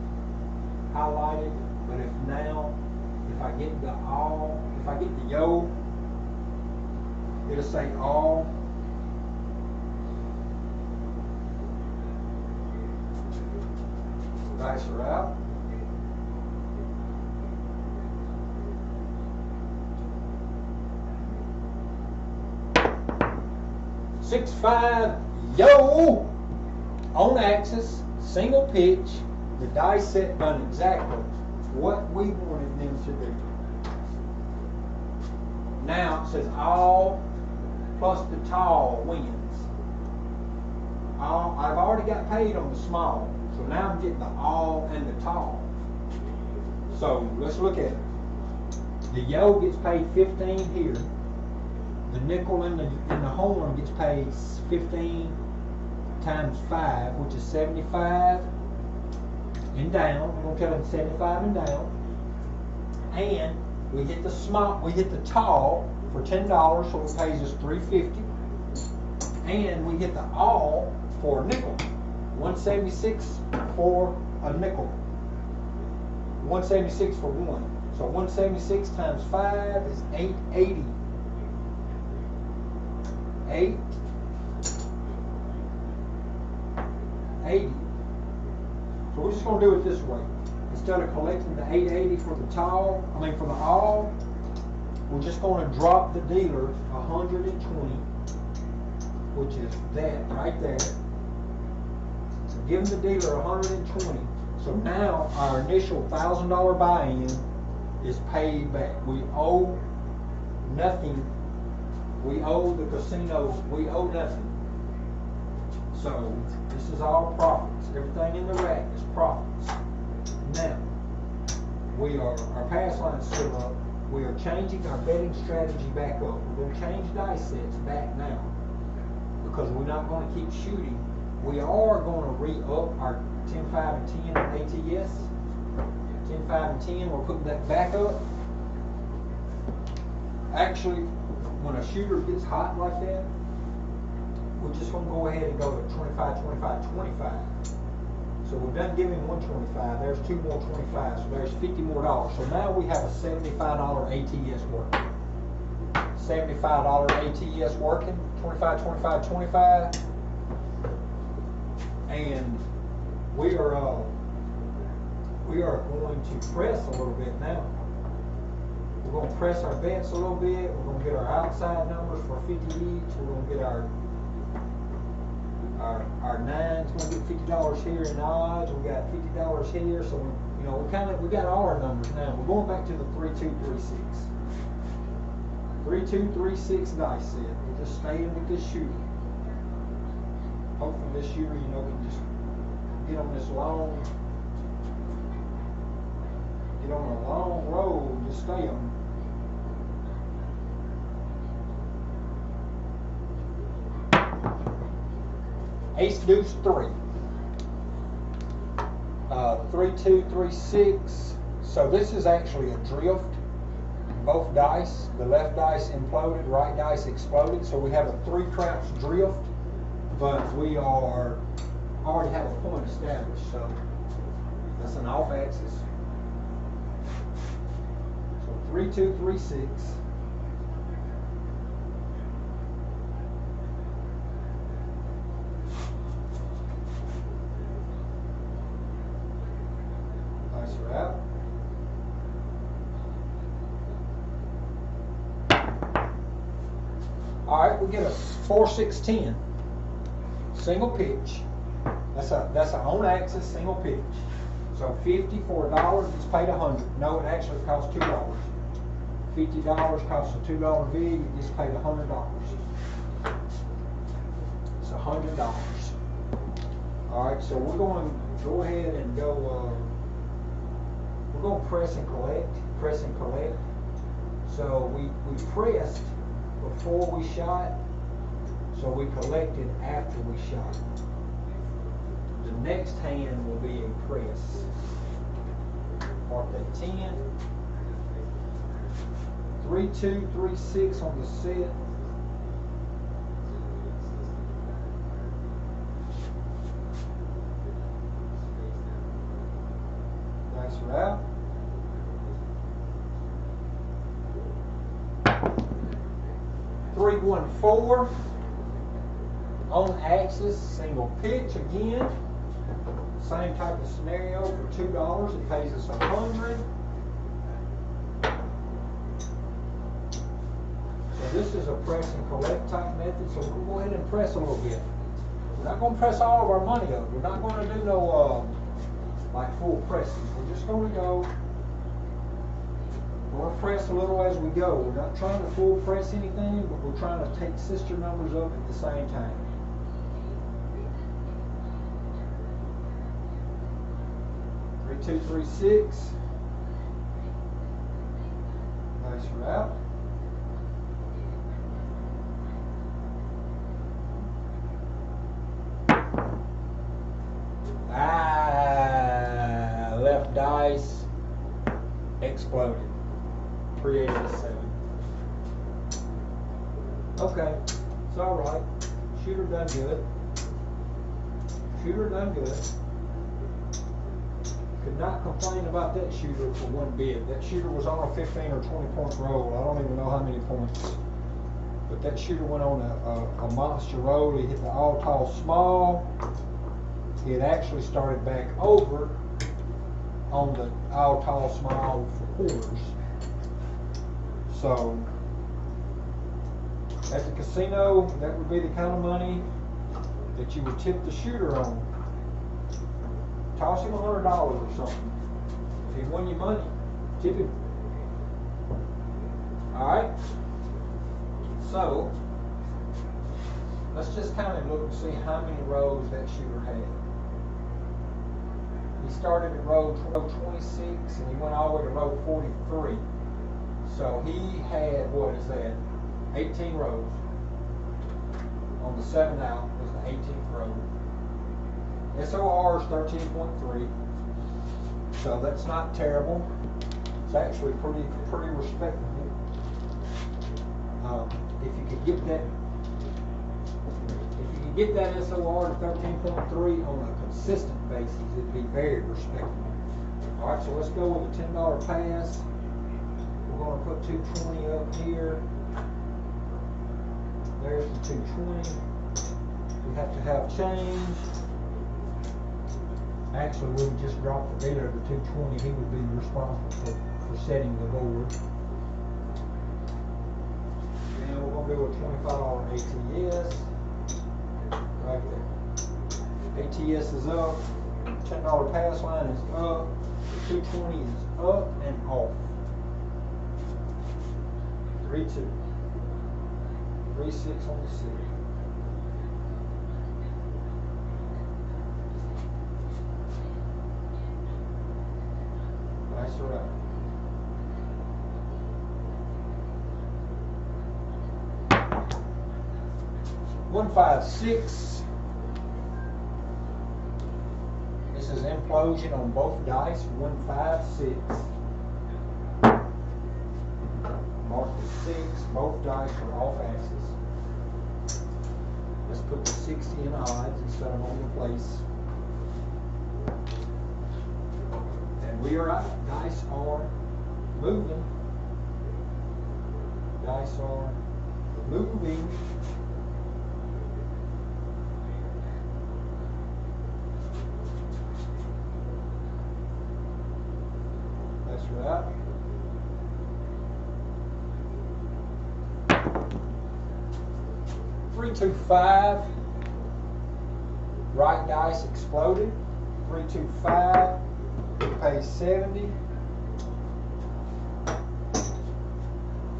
highlighted. But if I get the all, if I get the yo, it'll say all. Dice are out. Six, 5, yo! On axis, single pitch, the dice set done exactly what we wanted them to do. Now it says all plus the tall wins. I've already got paid on the small, so now I'm getting the all and the tall. So let's look at it. The yo gets paid 15 here. The nickel in the horn gets paid 15 times 5, which is 75 and down. We're going to tell them 75 and down. And we hit the tall for $10, so it pays us $3.50. And we hit the all for a nickel. 176 for a nickel. 176 for one. So 176 times 5 is 880. 880. So we're just going to do it this way. Instead of collecting the 880 for the for the all, we're just going to drop the dealer 120, which is that right there. So give the dealer 120. So now our initial $1,000 buy-in is paid back. We owe nothing. We owe the casino, we owe nothing. So this is all profits. Everything in the rack is profits. Now, our pass line's still up. We are changing our betting strategy back up. We're going to change dice sets back now because we're not going to keep shooting. We are going to re-up our 10, 5, and 10 ATS. 10, 5, and 10, we're putting that back up. Actually, when a shooter gets hot like that, we're just going to go ahead and go to 25, 25, 25. So we're done giving 125. There's 2 more 25, so there's $50 more. So now we have a $75 ATS working. $75 ATS working. 25, 25, 25. And we are going to press a little bit now. We're going to press our bets a little bit. We're going to get our outside numbers for 50 each. We're going to get our nines. We're going to get $50 here in odds. We got $50 here. So we got all our numbers now. We're going back to the 3-2-3-6. 3-2-3-6 dice set. We're just staying with this shooter. Hopefully this shooter, can just get on this long. Get on a long road. Just stay on. Ace, deuce, 3. 3-2-3-6. So this is actually a drift. Both dice, the left dice imploded, right dice exploded. So we have a 3 craps drift, but we already have a point established. So that's an off axis. So 3-2-3-6. All right, we get a 4-6-10 single pitch. That's an on-axis single pitch. So 50 for $1, it's paid 100. No, it actually costs $2. $50 costs a $2 vig, it gets paid $100. It's $100. All right, so we're going to go ahead and go. We're going to press and collect. So we pressed before we shot, so we collected after we shot. The next hand will be a press. Mark that 10. 3-2, 3-6 on the set. Nice route. Three, 1, 4 on axis, single pitch again. Same type of scenario for $2. It pays us 100. So this is a press and collect type method. So we'll go ahead and press a little bit. We're not going to press all of our money up. We're not going to do no like full presses. We're just going to go. We're going to press a little as we go. We're not trying to full press anything, but we're trying to take sister numbers up at the same time. 3-2, 3-6. Nice route. Left dice exploded. 387. Okay, it's all right. Shooter done good. Shooter done good. Could not complain about that shooter for one bit. That shooter was on a 15 or 20 point roll. I don't even know how many points. But that shooter went on a monster roll. He hit the all tall small. He had actually started back over on the all tall small for quarters. So at the casino, that would be the kind of money that you would tip the shooter on. Toss him $100 or something. If he won you money, tip him. Alright? So, let's just kind of look and see how many rows that shooter had. He started at row 26 and he went all the way to row 43. So he had, what is that? 18 rows. On the 7 out was the 18th row. SOR is 13.3. So that's not terrible. It's actually pretty respectable. If you could get that SOR to 13.3 on a consistent basis, it'd be very respectable. All right, so let's go with a $10 pass. We're going to put 220 up here. There's the 220. We have to have change. Actually, we would just drop the dealer to 220. He would be responsible for setting the board. And we're going to do a $25 ATS. Right there. ATS is up. $10 pass line is up. 220 is up and off. 3-2. 3-6 on the city. Nice route. One, 5, 6. This is implosion on both dice. 1, 5, 6. Mark the 6. Both dice are off axis. Let's put the 60 in odds and set them on the place. And we are out. Dice are moving. Dice are moving. That's right. 325. Right dice exploded. 325. We pay 70.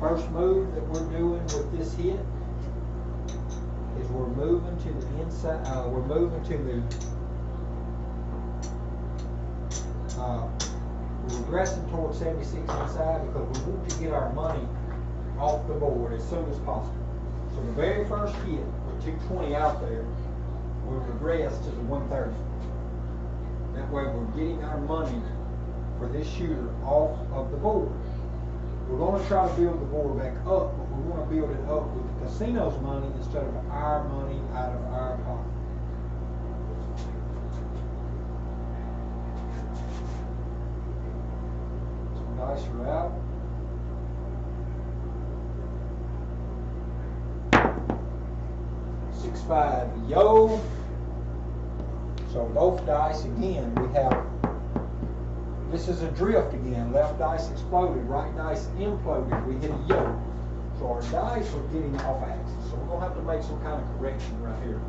First move that we're doing with this hit is we're moving to the inside. We're moving to the. We're regressing towards 76 inside because we want to get our money off the board as soon as possible. So the very first hit with 220 out there, we'll regress to the 130. That way we're getting our money for this shooter off of the board. We're going to try to build the board back up, but we want to build it up with the casino's money instead of our money out of our pocket. Some dice are out. Five, yo. So both dice again, we have, this is a drift again. Left dice exploded, right dice imploded. We hit a yo. So our dice are getting off axis. So we're going to have to make some kind of correction right here.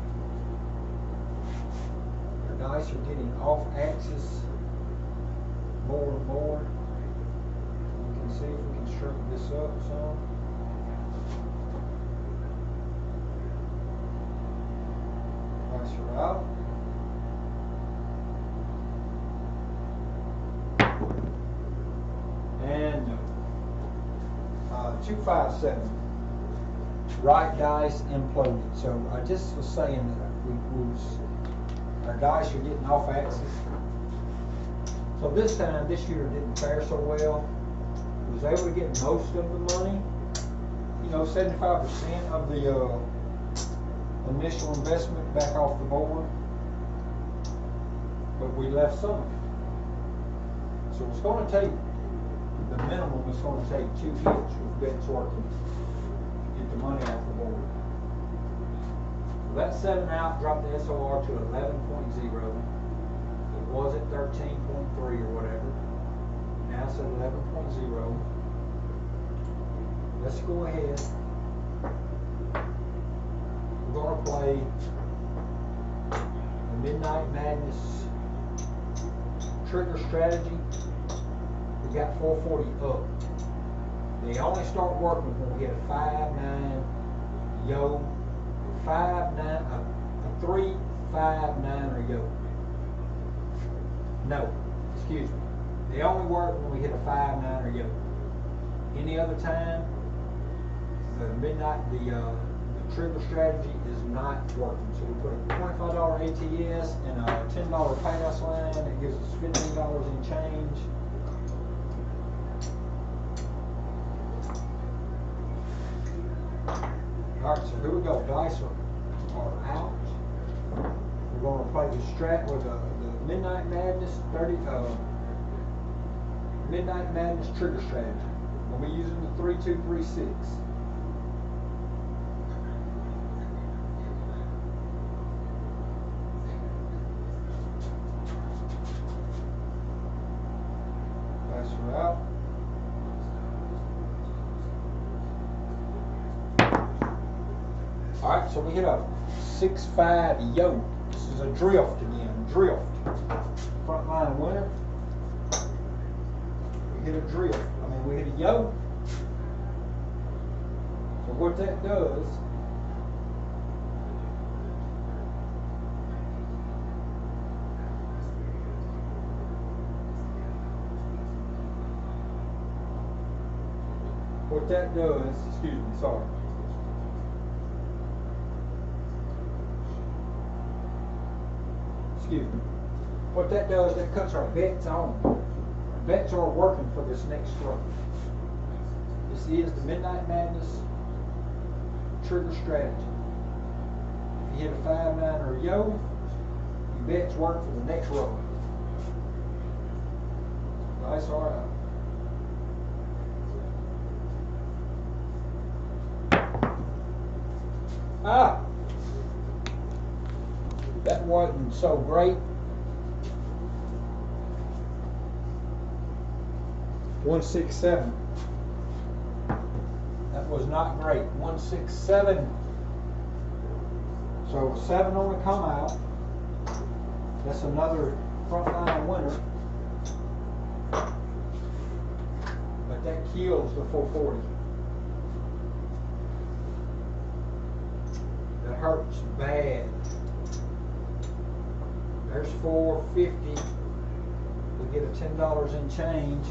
Our dice are getting off axis more and more. We can see if we can straighten this up some. Out. And 257. Right dice imploded. So I just was saying that our dice are getting off axis. So this time, this shooter didn't fare so well. He was able to get most of the money. 75% of the initial investment back off the board, but we left some. So it's going to take, the minimum is going to take 2 hits with bets working to get the money off the board. So that 7 out dropped the SOR to 11.0. It was at 13.3 or whatever. Now it's at 11.0. Let's go ahead. We're going to play the Midnight Madness trigger strategy. We got 440 up. They only start working when we get a 5-9 yo, 5-9, a 3-5-9 or yo. No, excuse me. They only work when we hit a 5-9 or yo. Any other time, the trigger strategy is not working. So we put a $25 ATS and a $10 pass line. That gives us $15 in change. Alright, so here we go. Dice are out. We're going to play the strat with the Midnight Madness Midnight Madness trigger strategy. We'll be using the 3-2-3-6. Out. Alright, so we hit a 6-5 yo. This is a drift again. Drift. Frontline winner. We hit a drift. We hit a yo. So what that does, excuse me, sorry. Excuse me. What that does, that cuts our bets on. Our bets are working for this next throw. This is the Midnight Madness trigger strategy. If you hit a 5-9 or a yo, your bets work for the next row. Dice are out. That wasn't so great. 167. That was not great. 167. So 7 on the come out. That's another front line winner. But that kills the 440. That hurts bad. There's 450. We get a $10 in change.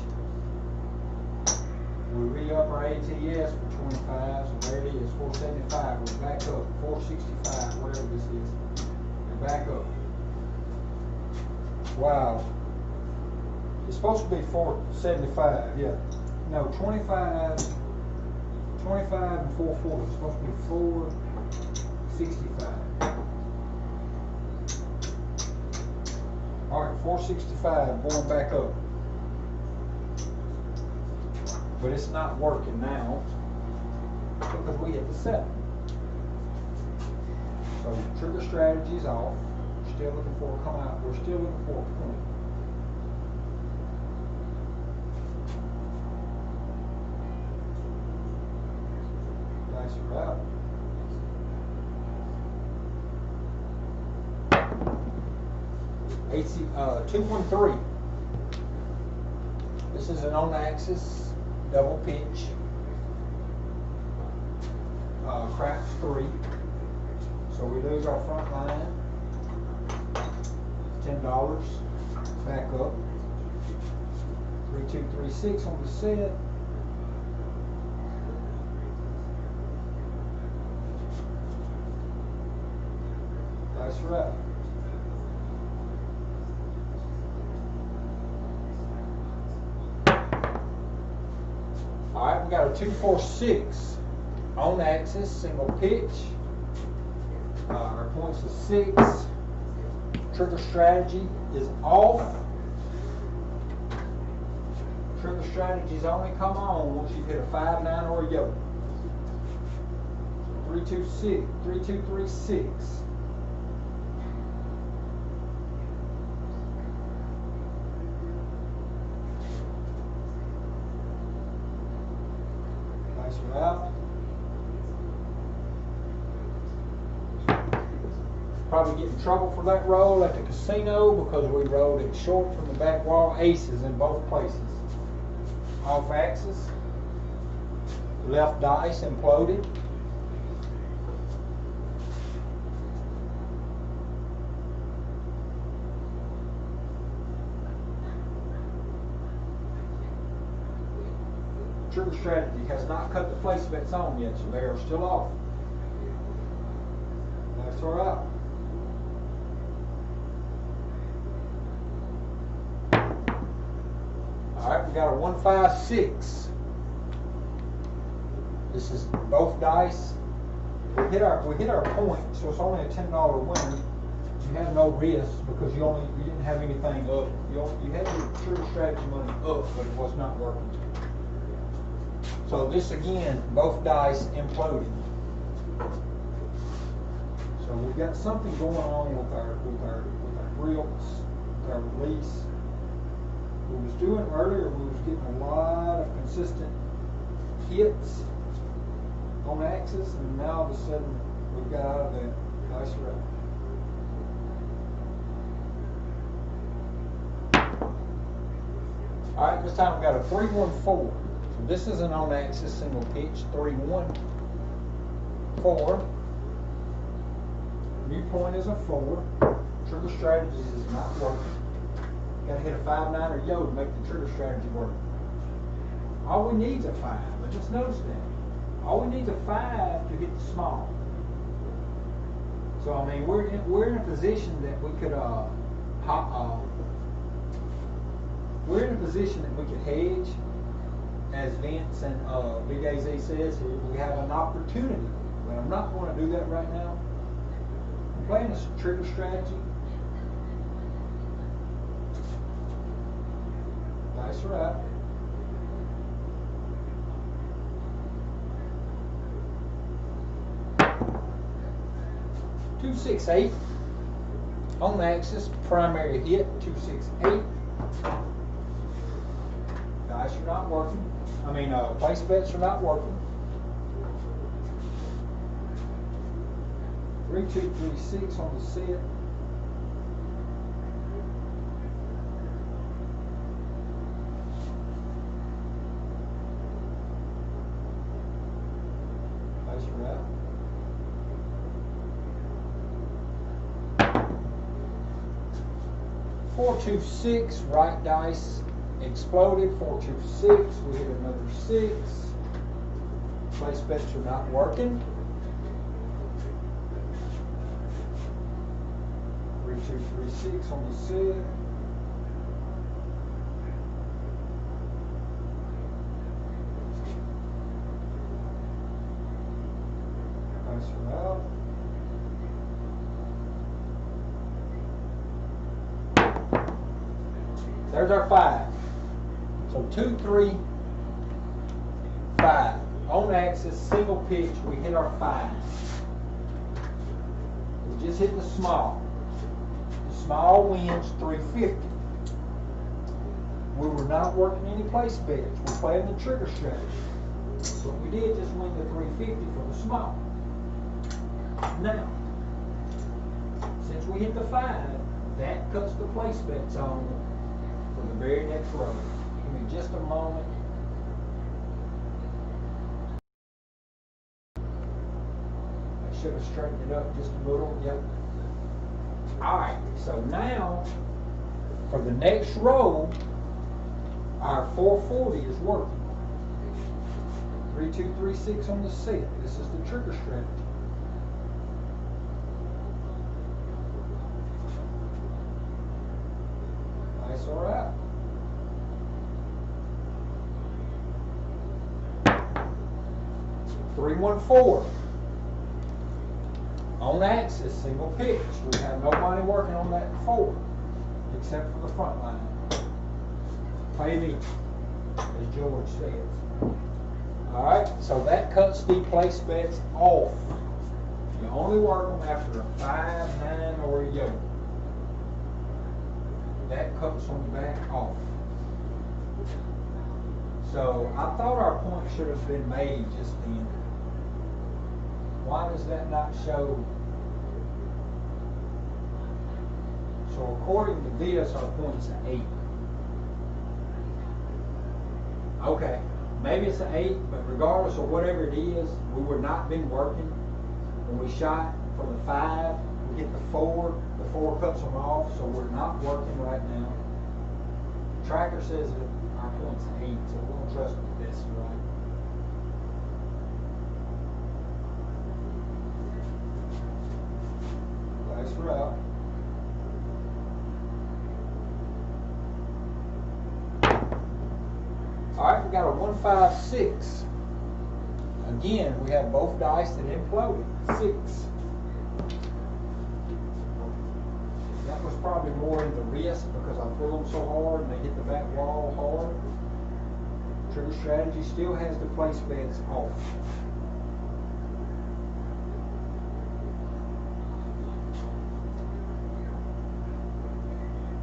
We re-up our ATS for 25, so there it is, 475. We're back up, 465, whatever this is. We're back up. Wow. It's supposed to be 475, yeah. No, 25 and 440. It's supposed to be 465. All right, 465, going back up. But it's not working now because we hit the 7. So trigger strategy's off. We're still looking for a come out. We're still looking for a point. Nice route. AC 213. This is an on axis double pitch. Craps 3. So we lose our front line. $10. Back up. 3236 on the set. Nice route. Alright, we got a 246 on axis, single pitch. Our points is 6. Trigger strategy is off. Trigger strategies only come on once you hit a 5-9 or a yoke. 3236. Nice route. Probably get in trouble for that roll at the casino because we rolled it short from the back wall. Aces in both places. Off axis. Left dice imploded. Trigger strategy has not cut the place bets on yet, so they are still off. That's all right. Alright, we got a 156. This is both dice. We hit our point, so it's only a $10 winner. You had no risk because you didn't have anything up. You had your trigger strategy money up, but it was not working. So this again, both dice imploded. So we've got something going on with our grills, with our release. We was doing earlier, we was getting a lot of consistent hits on axis, and now all of a sudden we've got out of that nice route. Alright, this time we've got a 3-1-4. So this is an on axis single pitch, 3-1-4. New point is a 4. Trigger strategies is not working. Got to hit a 5-9 or yo to make the trigger strategy work. All we need is a 5. But just notice that. All we need is a 5 to hit the small. So I mean, we're in a position that we could we're in a position that we could hedge, as Vince and Big AZ says. We have an opportunity, but I'm not going to do that right now. I'm playing a trigger strategy. Nice route. $268 on the axis, primary hit. 268. Dice are not working. I mean, place bets are not working. 3236 on the set. Place her out. $426, right dice exploded. 426, we hit another 6. Place bets are not working. 3236 on the set. Place her out. There's our 5. So 2, 3, 5. On axis, single pitch, we hit our 5. We just hit the small. The small wins 350. We were not working any place bets. We're playing the trigger strategy. So we did just win the 350 for the small. Now, since we hit the 5, that cuts the place bets on for the very next row. Give me just a moment. I should have straightened it up just a little. Yep. Alright, so now for the next row, our 440 is working. 3236 on the set. This is the trigger strategy. SOR out. $314. On axis, single pitch. We have nobody working on that 4, except for the front line. Pay me, as George says. Alright, so that cuts the place bets off. You only work them after a 5, 9, or a yoke. That cuts them back off. So I thought our point should have been made just then. Why does that not show? So according to this, our point's an 8. Okay, maybe it's an 8, but regardless of whatever it is, we would not been working. When we shot for the 5, we hit the 4. The 4 cuts them off, so we're not working right now. The tracker says that our point's an 8, so we're going to trust that this is right. Place her out. Alright, we got a 156. Again, we have both dice that imploded. 6. That was probably more in the wrist because I threw them so hard and they hit the back wall hard. Trigger strategy still has the place bets off.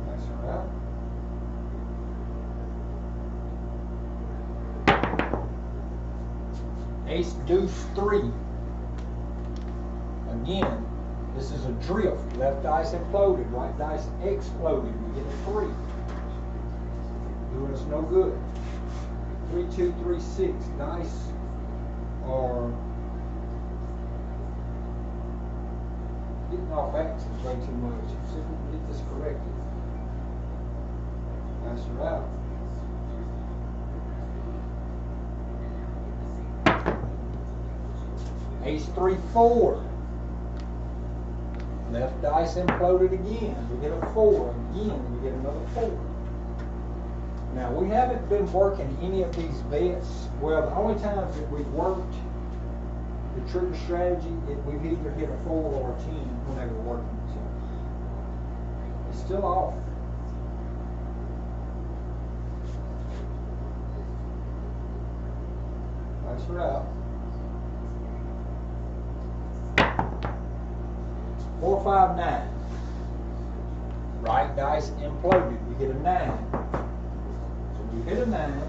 Place her out. Ace, deuce, 3. Again, this is a drift. Left dice imploded, right dice exploded. We get a 3. Doing us no good. 3, 2, 3, 6. Dice are getting off axis way too much. Let's see if we can get this corrected. Pass her out. Ace, 3, 4. Left dice imploded again. We get a 4. Again, we get another 4. Now, we haven't been working any of these bets. Well, the only times that we've worked the trigger strategy, we've either hit a 4 or a 10 when they were working. So it's still off. Place her out. 4, 5, 9. Right dice imploded. We hit a 9. So we hit a 9.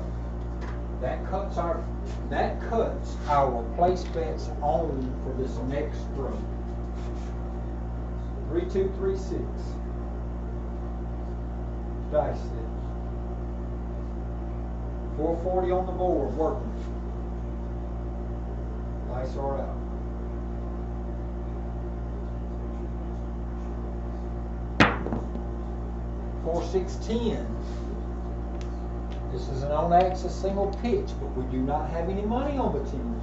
That cuts our place bets on for this next throw. 3236. Dice set. 440 on the board, working. Dice are out. Four, 6, 10. This is an on-axis single pitch, but we do not have any money on the 10.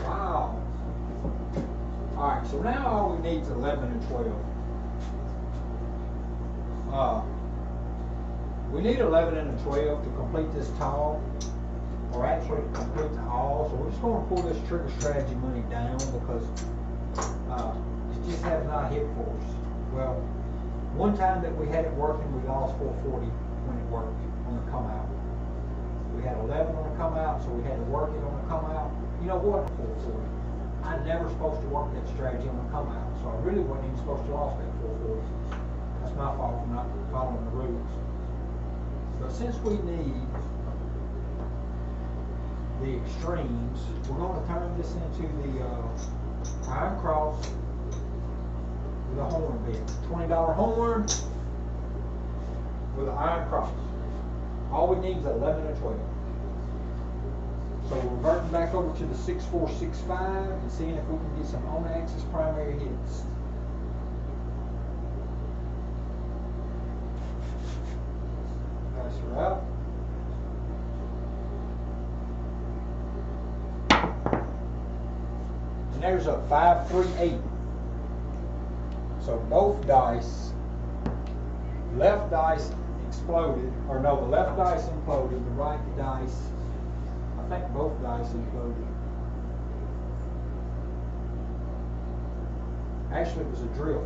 Wow. Alright, so now all we need is 11 and 12. We need 11 and 12 to complete this tall, or actually to complete the all. So we're just going to pull this trigger strategy money down because it just has not hit for us. Well, one time that we had it working, we lost 440 when it worked on the come out. We had 11 on the come out, so we had to work it on the come out. You know what? 440. I'm never supposed to work that strategy on the come out, so I really wasn't even supposed to lost that 440. That's my fault for not following the rules. But since we need the extremes, we're going to turn this into the iron cross with a horn bit. $20 horn with an iron cross. All we need is 11 and 12. So we're reverting back over to the 6465 and seeing if we can get some on-axis primary hits. Dice are out. And there's a 5, 3, 8. So both dice, left dice exploded, or no, the left dice imploded, the right dice, I think both dice imploded. Actually, it was a drift.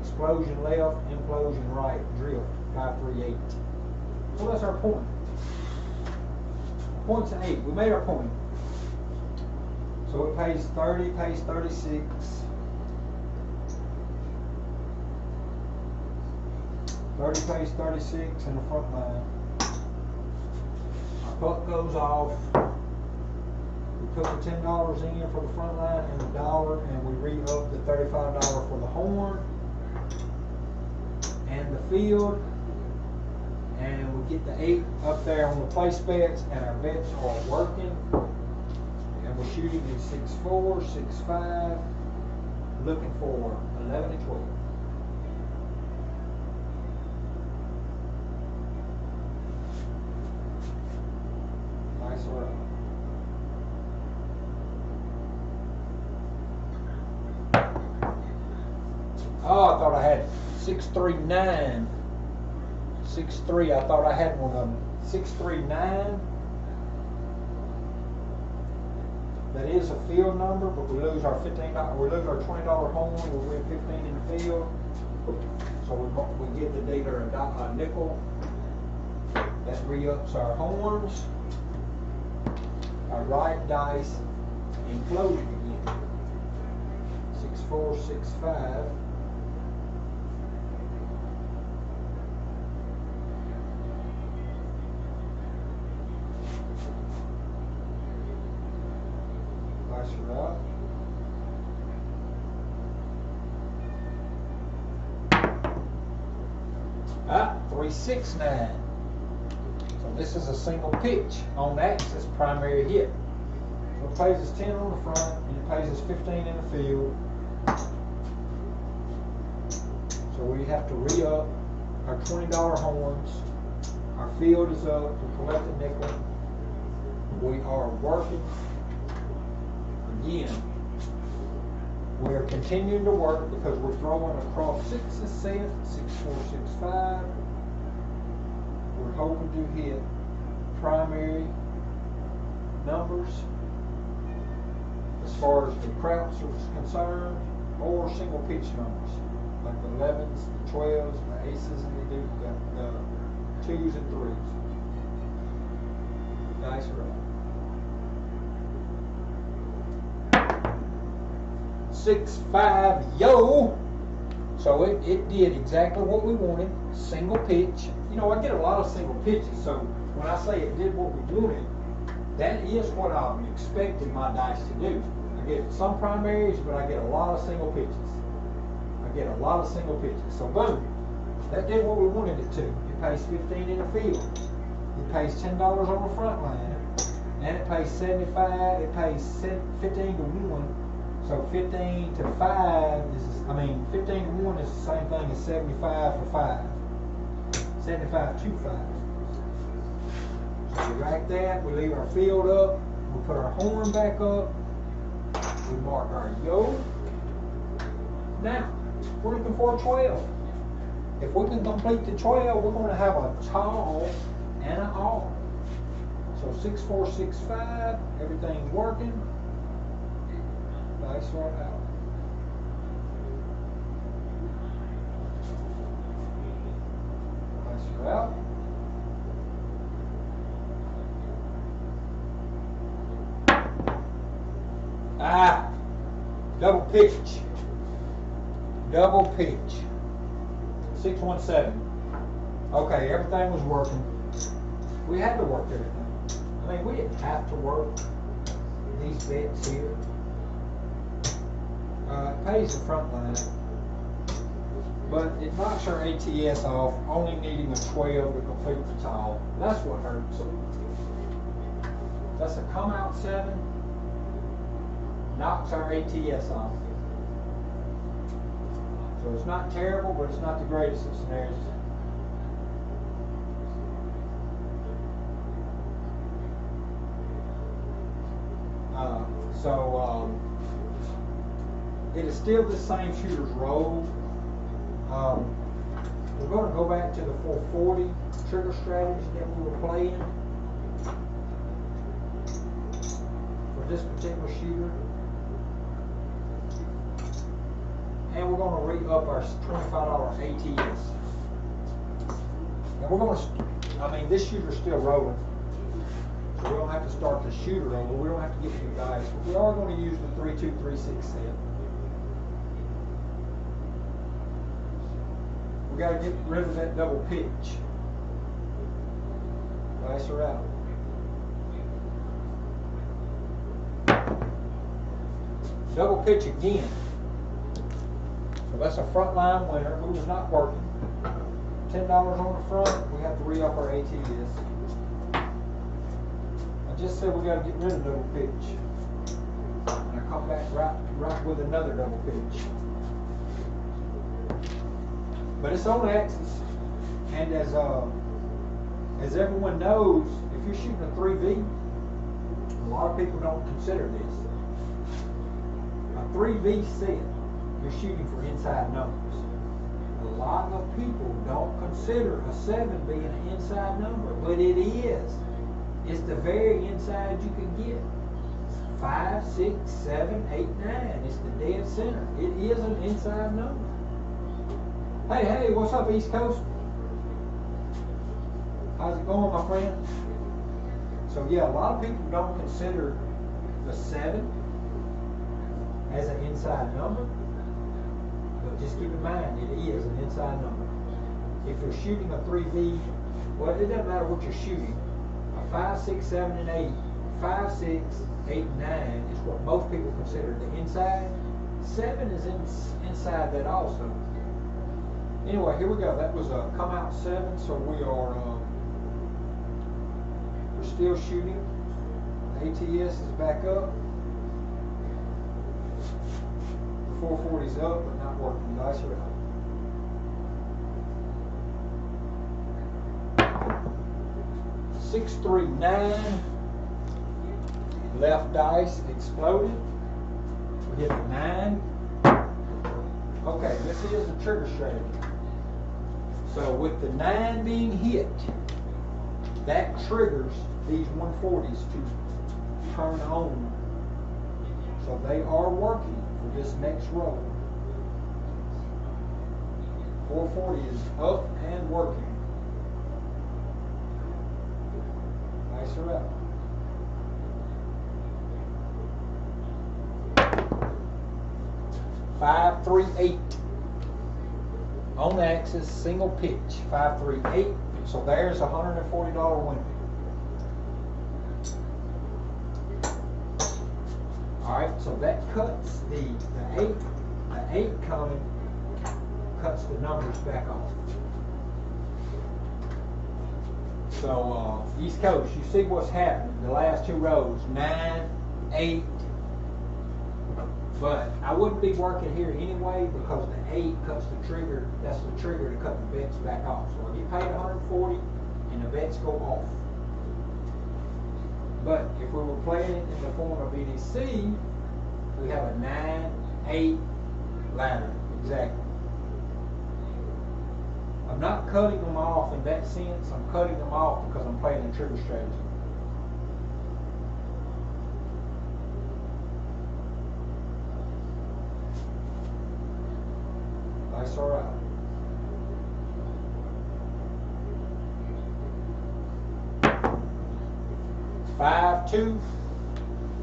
Explosion left, implosion right, drift, 5, 3, 8. So that's our point. Point's an 8. We made our point. So it pays 30, pays 36. 30 pays 36 in the front line. Our puck goes off. We put the $10 in for the front line and the $1, and we re-up the $35 for the horn and the field. And we get the 8 up there on the place bets, and our bets are working. And we're shooting at 6-4, 6-5, looking for 11 and 12. Nice work. Oh, I thought I had 639. 6-3, I thought I had one of them. 639. That is a field number, but we lose our $15. We lose our $20 home. We win 15 in the field. So we give the dealer a nickel. That re-ups our horns. Our right dice imploded again. 6-4, 6-5. Up. 369. So this is a single pitch on axis primary hit. So it pays us 10 on the front and it pays us 15 in the field. So we have to re-up our $20 horns. Our field is up. We collect the nickel. We are working. Again, we're continuing to work because we're throwing across 6 and 7, 6-4, 6-5. We're hoping to hit primary numbers as far as the Krauts are concerned, or single pitch numbers like the 11s, the 12s, the aces, and the 2s and 3s. Dice are up. 6-5, yo! So it did exactly what we wanted. Single pitch. You know, I get a lot of single pitches, so when I say it did what we wanted, that is what I'm expecting my dice to do. I get some prime areas, but I get a lot of single pitches. So boom, that did what we wanted it to. It pays $15 in the field. It pays $10 on the front line, and it pays 75. It pays 15 to 1. So 15 to 5 is, 15 to 1 is the same thing as 75 for 5. 75 to 5. So we rack that. We leave our field up. We put our horn back up. We mark our yoke. Now, we're looking for a 12. If we can complete the 12, we're going to have a tall and an R. So 6, 4, 6, 5, everything's working. Nice one out. Nice one out. Double pitch. 617. Okay, everything was working. We had to work everything. We didn't have to work these bits here. It pays the front line, but it knocks our ATS off, only needing a 12 to complete the tall. That's what hurts. That's a come out 7, knocks our ATS off. So it's not terrible, but it's not the greatest of scenarios. It is still the same shooter's roll. We're going to go back to the 440 trigger strategy that we were playing for this particular shooter. And we're going to re-up our $25 ATS. And we're going to, this shooter's still rolling. So we don't have to start the shooter over. We don't have to get new dice. But we are going to use the 3236 set. We got to get rid of that double pitch. Dice her out. Double pitch again. So that's a front line winner who was not working. $10 on the front, we have to re-up our ATS. I just said we got to get rid of double pitch. And I come back right with another double pitch. But it's on axis. And as everyone knows, if you're shooting a 3V, a lot of people don't consider this. A 3V set, you're shooting for inside numbers. A lot of people don't consider a 7 being an inside number, but it is. It's the very inside you can get. 5, 6, 7, 8, 9. It's the dead center. It is an inside number. Hey, what's up, East Coast? How's it going, my friend? So yeah, a lot of people don't consider the 7 as an inside number. But just keep in mind, it is an inside number. If you're shooting a 3V, well, it doesn't matter what you're shooting. A 5, 6, 7, and 8. 5, 6, 8, 9 is what most people consider the inside. 7 is inside that also. Anyway, here we go. That was a come out 7, so we are we're still shooting. The ATS is back up. 440's up, but not working. Dice are out. 639. Left dice exploded. We hit the 9. Okay, this is the trigger strategy. So with the 9 being hit, that triggers these 140s to turn on. So they are working for this next roll. 440 is up and working. Nice or out. Five, 3, 8. On the axis, single pitch. 5, 3, 8. So there's a $140 win. All right, so that cuts the eight coming, cuts the numbers back off. So East Coast, you see what's happening. The last two rows, 9, 8. But I wouldn't be working here anyway because the 8 cuts the trigger. That's the trigger to cut the bets back off. So I get paid 140 and the bets go off. But if we were playing it in the form of EDC, we have a 9, 8 ladder. Exactly. I'm not cutting them off in that sense. I'm cutting them off because I'm playing a trigger strategy. SOR. 5, 2,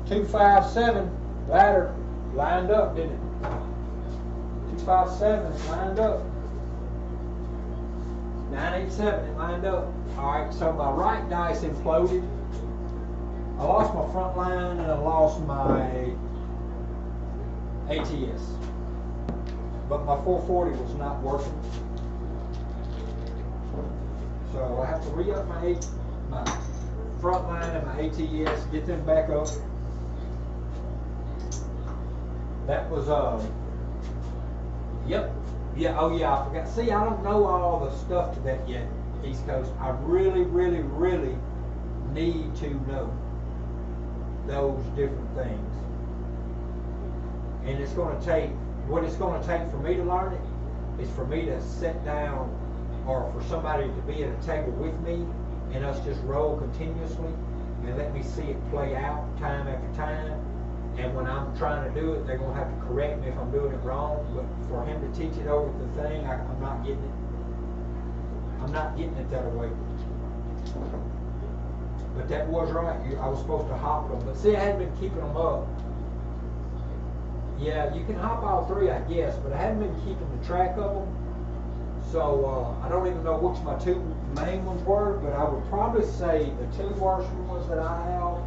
2, 5, 7 ladder lined up, didn't it? 2, 5, 7 lined up. 9, 8, 7 it lined up. Alright, so my right dice imploded. I lost my front line and I lost my ATS. But my 440 was not working. So I have to re-up my front line and my ATS, get them back up. That was yep. Yeah, oh yeah, I forgot. See, I don't know all the stuff to that yet, East Coast. I really, really, really need to know those different things. And it's going to take, what it's going to take for me to learn it is for me to sit down or for somebody to be at a table with me and us just roll continuously and let me see it play out time after time. And when I'm trying to do it, they're going to have to correct me if I'm doing it wrong. But for him to teach it over the thing, I'm not getting it. I'm not getting it that way. But that was right. I was supposed to hop them. But see, I hadn't been keeping them up. Yeah, you can hop all three, I guess, but I hadn't been keeping the track of them. So I don't even know which my two main ones were, but I would probably say the two worst ones that I have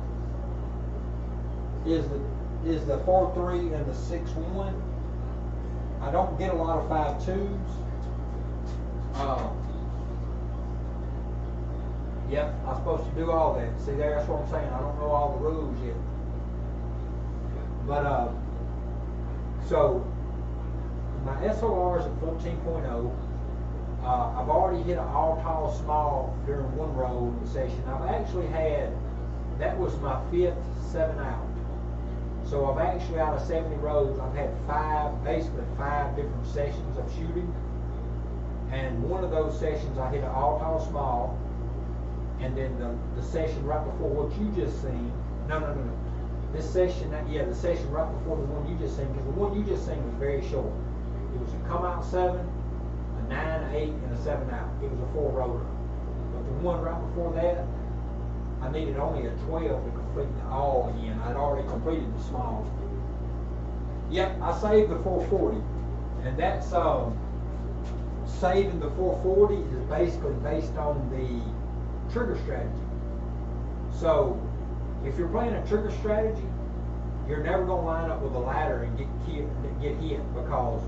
is the 4-3 and the 6-1. I don't get a lot of 5-2s. Yep, I'm supposed to do all that. See, that's what I'm saying. I don't know all the rules yet. But so my SOR is at 14.0. I've already hit an all tall small during one roll in the session. I've actually had, that was my 5th 7 out. So I've actually, out of 70 rows, I've had basically five different sessions of shooting. And one of those sessions I hit an all tall small. And then the session right before what you just seen, no. This session, the session right before the one you just seen, because the one you just seen was very short. It was a come out 7, a 9, 8, and a 7 out. It was a 4-roller. But the one right before that, I needed only a 12 to complete the all again. I'd already completed the small. Yep, I saved the 440. And that's, saving the 440 is basically based on the trigger strategy. So, if you're playing a trigger strategy, you're never going to line up with a ladder and get hit, because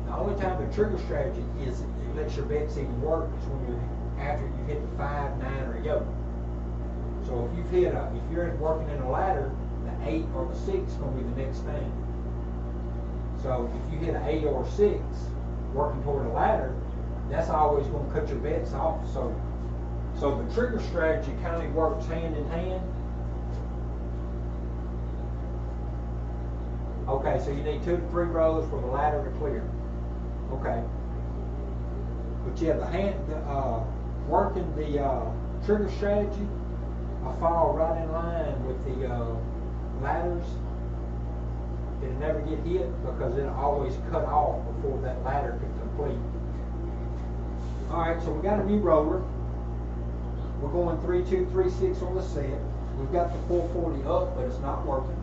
the only time the trigger strategy is it lets your bets even work is when you're after you hit the 5, 9, or a yoke. So if you're working in a ladder, the 8 or the 6 is going to be the next thing. So if you hit an 8 or 6 working toward a ladder, that's always going to cut your bets off. So the trigger strategy kind of works hand in hand. Okay, so you need 2 to 3 rows for the ladder to clear. Okay. But yeah, working the trigger strategy, I fall right in line with the ladders. It'll never get hit because it'll always cut off before that ladder can complete. Alright, so we got a new roller. We're going 3-2, 3-6 on the set. We've got the 440 up, but it's not working.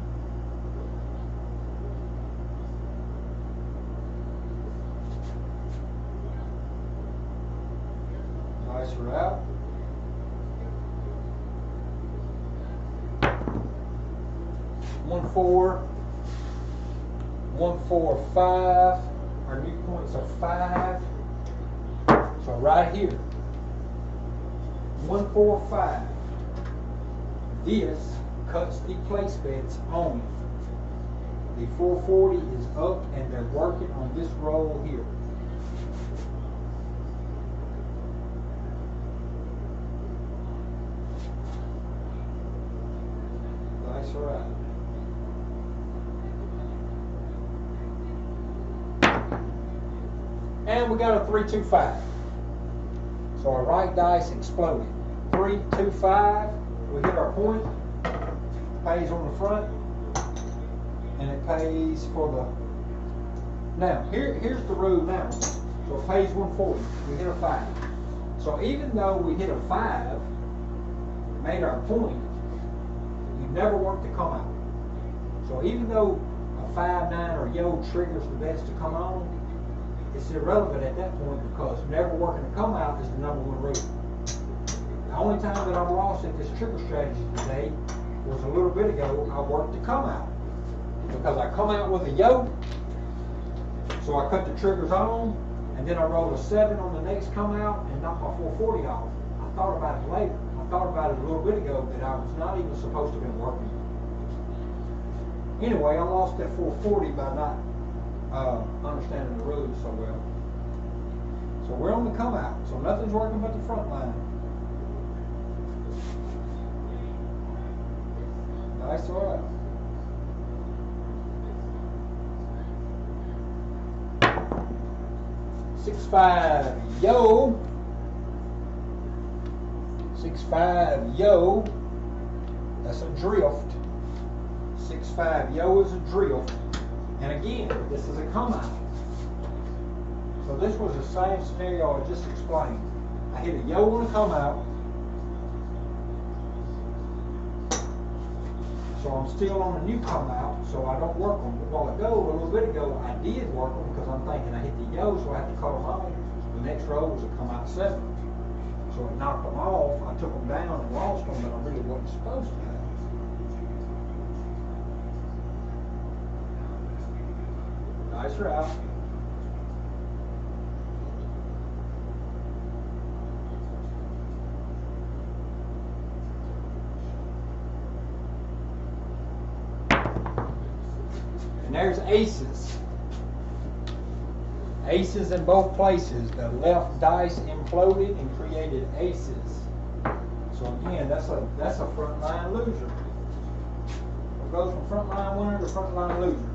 Nice route. One 4, 145. Our new points are 5. So right here, 145. This cuts the place beds on it. The 440 is up and they're working on this roll here. That's right. And we got a 325. So our right dice exploded. 325. We hit our point. Pays on the front. And it pays for the. Now, here's the rule now. So it pays 140. We hit a 5. So even though we hit a 5, made our point, you never work to come out. So even though a 5-9 or yo triggers the bets to come on, it's irrelevant at that point because never working to come out is the #1 rule. The only time that I've lost at this trigger strategy today was a little bit ago. I worked to come out because I come out with a yo, so I cut the triggers on, and then I rolled a 7 on the next come out and knocked my 440 off. I thought about it later. I thought about it a little bit ago that I was not even supposed to have been working. Anyway, I lost that 440 by not understanding the rules so well. So we're on the come out. So nothing's working but the front line. Nice, all right. $6-5 yo. 6-5 yo. That's a drift. 6-5 yo is a drift. And again, this is a come out. So this was the same scenario I just explained. I hit a yo on a come out. So I'm still on a new come out, so I don't work them. A little bit ago, I did work them because I'm thinking I hit the yo, so I have to cut them off. The next row was a come out 7. So it knocked them off. I took them down and lost them, but I really wasn't supposed to have. Nice route. And there's aces. Aces in both places. The left dice imploded and created aces. So again, that's a front line loser. It goes from front line winner to front line loser.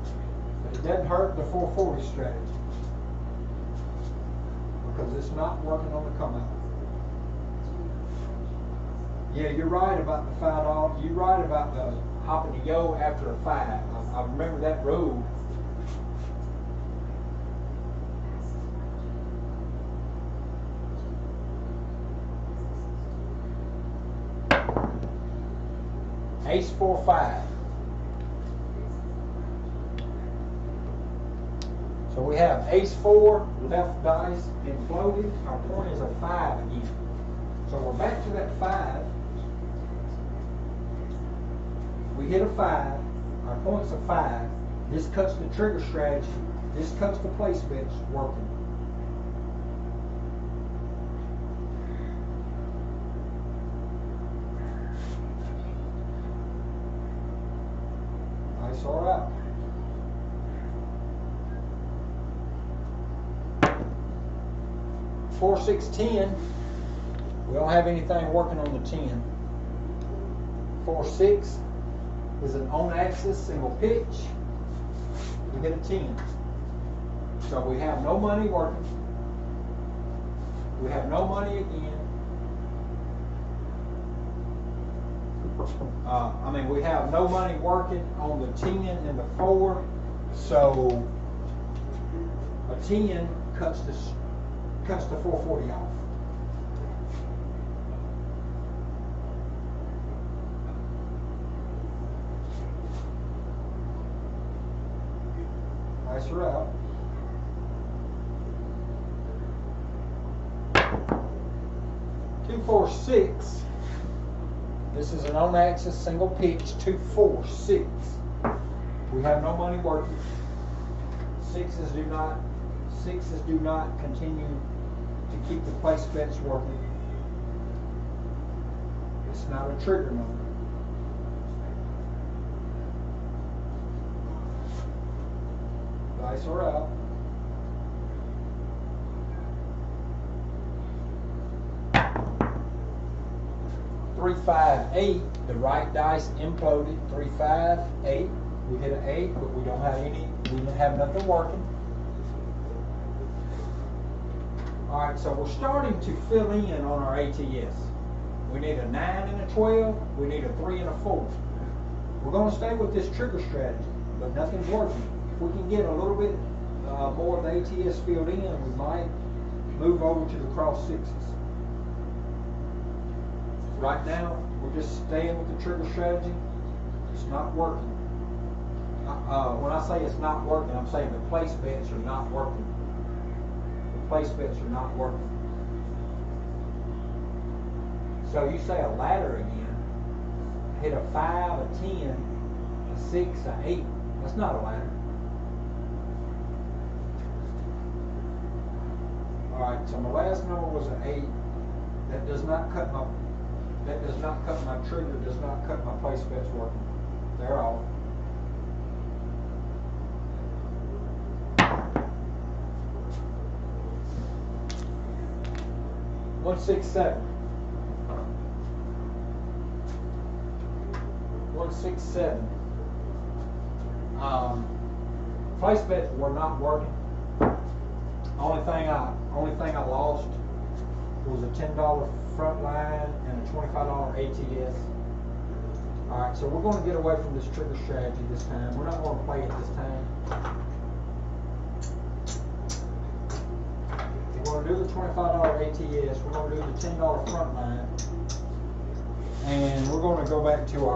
But it doesn't hurt the 440 strategy because it's not working on the come out. Yeah, you're right about the $5. You're right about the hopping the yo after a 5. I remember that rule. Ace 4-5. So we have ace 4, left dice, imploded. Our point is a 5 again. So we're back to that 5. We hit a 5. Our point's a 5. This cuts the trigger strategy. This cuts the place bets working. Nice, all right. Four, 6, 10. We don't have anything working on the 10. 4, 6 is an on-axis single pitch. We get a 10. So we have no money working. We have no money again. We have no money working on the 10 and the 4. So a 10 cuts the 440 off. Nice route. Two, 4, 6. This is an on-axis single pitch. 2, 4, 6. We have no money working. Sixes do not continue to keep the placements working. It's not a trigger number. Dice are out. Three, 5, 8. The right dice imploded. 3, 5, 8. We hit an 8, but we don't have any. We don't have nothing working. All right, so we're starting to fill in on our ATS. We need a 9 and a 12. We need a 3 and a 4. We're going to stay with this trigger strategy, but nothing's working. If we can get a little bit more of the ATS filled in, we might move over to the cross sixes. Right now, we're just staying with the trigger strategy. It's not working. When I say it's not working, I'm saying the place bets are not working. The place bets are not working. So you say a ladder again, hit a 5, a 10, a 6, a 8. That's not a ladder. All right, so my last number was an 8. That does not cut my trigger, does not cut my place bets working. They're off. One, 6, 7. 1, 6, 7. Place bets were not working. Only thing I lost was a $10 front line and a $25 ATS. All right, so we're going to get away from this trigger strategy this time. We're not going to play it this time. We're going to do the $25 ATS. We're going to do the $10 front line, and we're going to go back to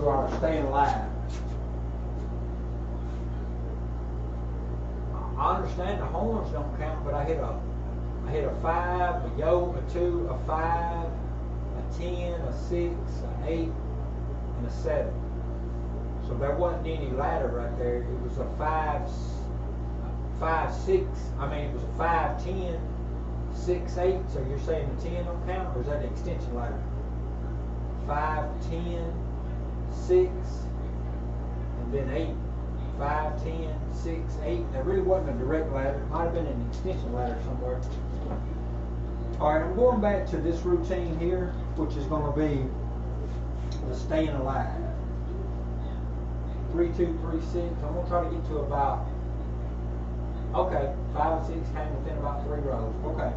our staying alive. I understand the horns don't count, but I hit a 5, a yoke, a 2, a 5, a 10, a 6, an 8, and a 7. So there wasn't any ladder right there. It was a 5, 6. I mean, it was a 5, 10, 6, 8. So you're saying the 10 don't count, or is that the extension ladder? 5, 10, 6, and then 8. 5, 10, 6, 8. There really wasn't a direct ladder. It might have been an extension ladder somewhere. All right, I'm going back to this routine here, which is going to be the staying alive. 3, 2, 3, 6. I'm going to try to get to about, okay, 5 and 6 came within about 3 rows. Okay.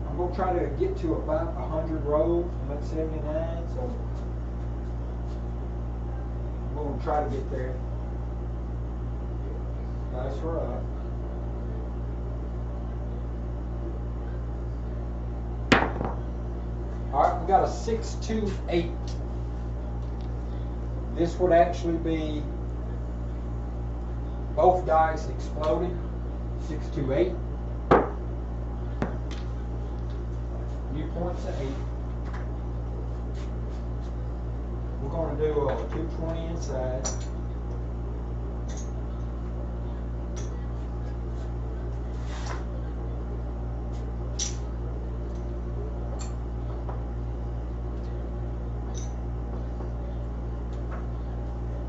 I'm going to try to get to about 100 rows. I'm at 79, so I'm going to try to get there. Dice are up. All right, we got a 6, 2, 8. This would actually be both dice exploded. 6, 2, 8. New points at 8. We're going to do a 220 inside.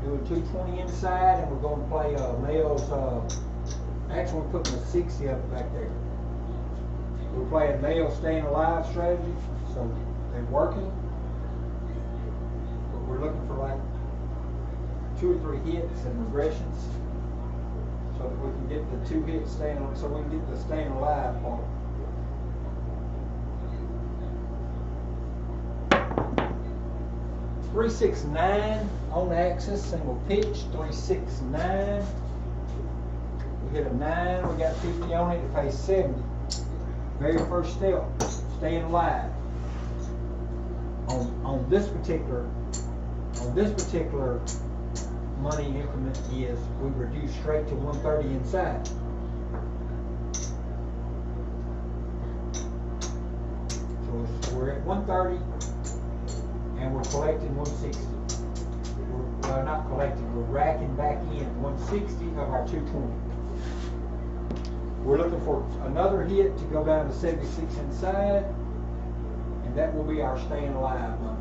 Do a 220 inside, and we're going to play Mel's. Actually, we're putting a 60 up back there. We're playing Mel's staying alive strategy, so they're working. But we're looking for like 2 or 3 hits and regressions, so that we can get the 2 hits staying on, so we can get the staying alive part. Three, 6, 9 on the axis, single pitch. 3, 6, 9. We hit a 9. We got 50 on it. It pays 70. Very first step, staying alive. On this particular money increment is we reduce straight to 130 inside. So we're at 130 and we're collecting 160. not collecting, we're racking back in 160 of our 220. We're looking for another hit to go down to 76 inside, and that will be our staying alive money.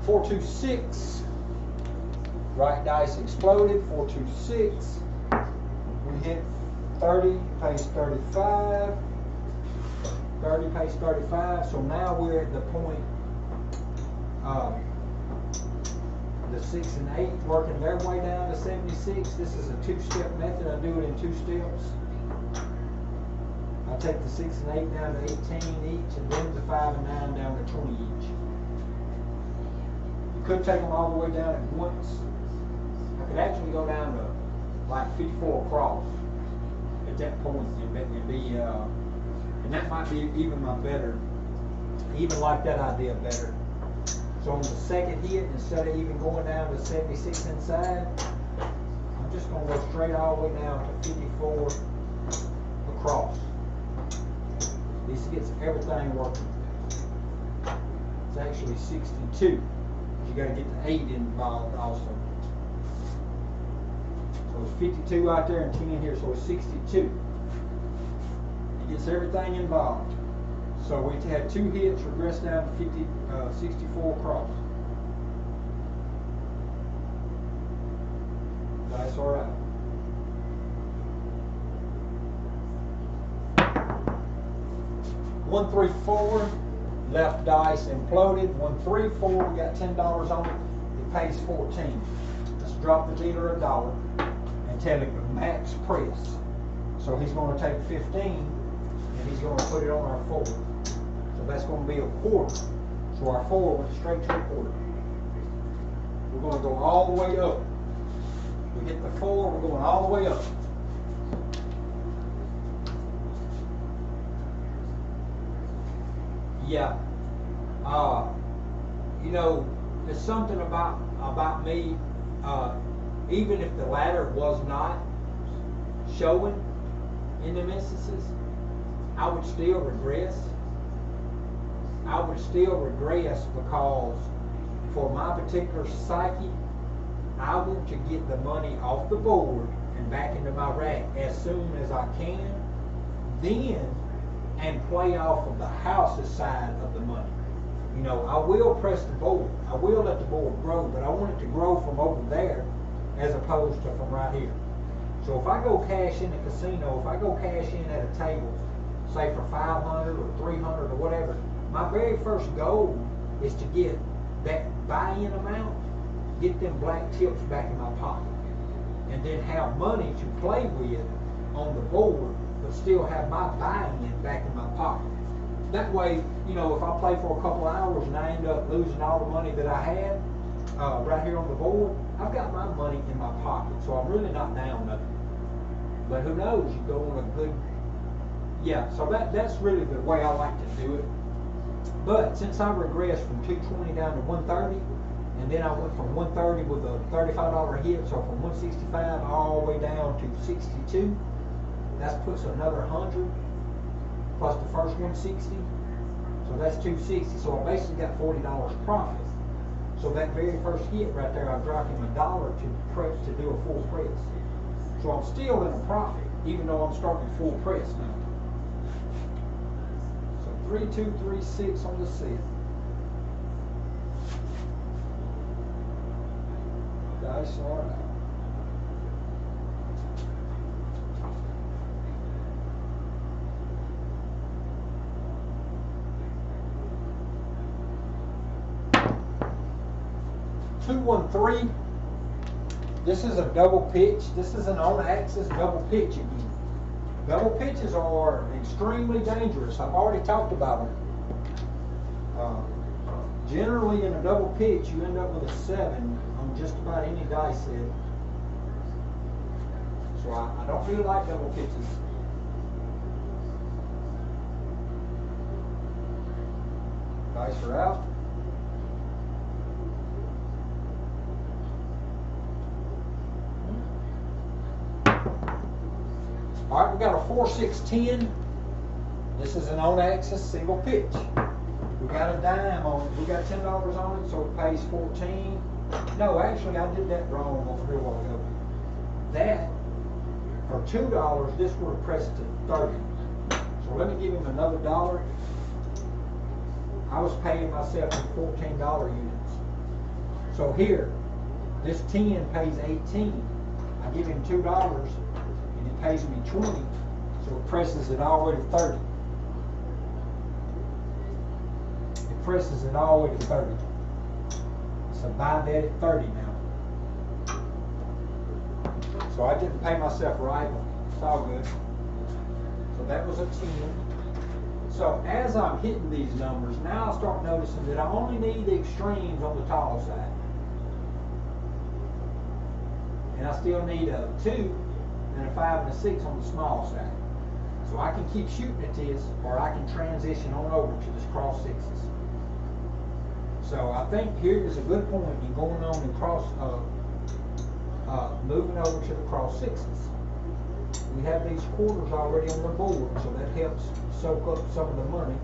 $426. Right dice exploded. 426. We hit 30, pays 35. 30 pays 35. So now we're at the point the 6 and 8 working their way down to 76. This is a two-step method. I do it in 2 steps. I take the 6 and 8 down to 18 each, and then the 5 and 9 down to 20 each. You could take them all the way down at once. I could actually go down to like 54 across at that point and be and that might be even my better, even like that idea better. So on the second hit, instead of even going down to 76 inside, I'm just going to go straight all the way down to 54 across. This gets everything working. It's actually 62. You got to get the 8 involved also. So it's 52 out there and 10 here, so it's 62. It gets everything involved. So we had 2 hits, regress down to 64 across. Dice are out. One, 3, 4. Left dice imploded. 1, 3, 4. We got $10 on it. It pays 14. Let's drop the dealer $1 and tell him the max press. So he's going to take 15 and he's going to put it on our 4. So that's going to be a quarter. So our 4 went straight to a quarter. We're going to go all the way up. We hit the 4, we're going all the way up. Yeah. You know, there's something about me, even if the ladder was not showing in the instances, I would still regress. I would still regress because for my particular psyche, I want to get the money off the board and back into my rack as soon as I can, then and play off of the house's side of the money. You know, I will press the board. I will let the board grow, but I want it to grow from over there as opposed to from right here. So if I go cash in the casino, if I go cash in at a table, say for 500 or 300 or whatever, my very first goal is to get that buy-in amount, get them black tips back in my pocket, and then have money to play with on the board, but still have my buy-in back in my pocket. That way, you know, if I play for a couple hours and I end up losing all the money that I had right here on the board, I've got my money in my pocket, so I'm really not down nothing. But who knows, you go on a good, yeah, so that's really the way I like to do it. But since I regressed from 220 down to 130, and then I went from 130 with a $35 hit, so from 165 all the way down to 62, that puts another 100 plus the first 160, so that's 260. So I basically got $40 profit. So that very first hit right there, I dropped him $1 to do a full press. So I'm still in a profit, even though I'm starting full press now. So 3, 2, 3, 6 on the set. Dice are out. Two, 1, 3. This is a double pitch. This is an on-axis double pitch again. Double pitches are extremely dangerous. I've already talked about them. Generally, in a double pitch, you end up with a 7 on just about any dice set. So I don't really like double pitches. Dice are out. All right, we got a 4-6-10. This is an on-axis single pitch. We got a dime on it. We got $10 on it, so it pays 14. No, actually, I did that wrong over here a while ago. That, for $2, this would have pressed to 30. So let me give him another $1. I was paying myself in $14 units. So here, this 10 pays 18. I give him $2, and it pays me 20. So it presses it all the way to 30. It presses it all the way to 30. So buy that at 30 now. So I didn't pay myself right. It's all good. So that was a 10. So as I'm hitting these numbers, now I start noticing that I only need the extremes on the tall side. And I still need a 2 and a 5 and a 6 on the small side. So I can keep shooting at this, or I can transition on over to this cross sixes. So I think here is a good point in going on and moving over to the cross sixes. We have these quarters already on the board, so that helps soak up some of the money.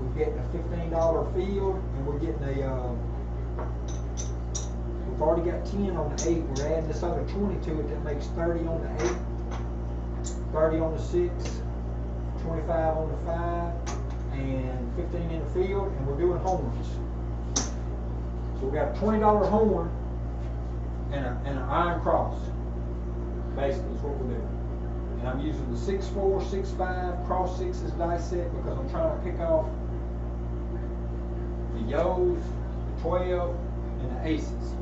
We're getting a $15 field, and we're getting a, we've already got 10 on the 8. We're adding this other 20 to it. That makes 30 on the 8, 30 on the 6, 25 on the 5, and 15 in the field, and we're doing horns. So we got a $20 horn and an iron cross. Basically, is what we're doing. And I'm using the 6-4, 6-5 cross sixes dice set because I'm trying to pick off the yos, the 12, and the aces.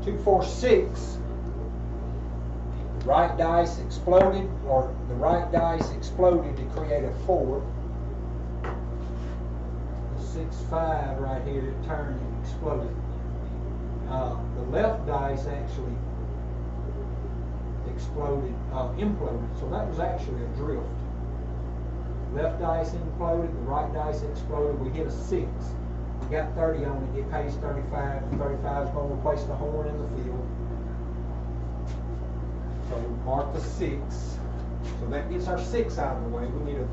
Two, 4, 6. Right dice exploded, or the right dice exploded to create a 4. The 6-5 right here, it turned and exploded. The left dice actually exploded, imploded, so that was actually a drift. Left dice imploded, the right dice exploded. We hit a 6. We got 30 on it. It pays 35. The 35 is going to replace the horn in the field. So we mark the 6. So that gets our 6 out of the way. We need a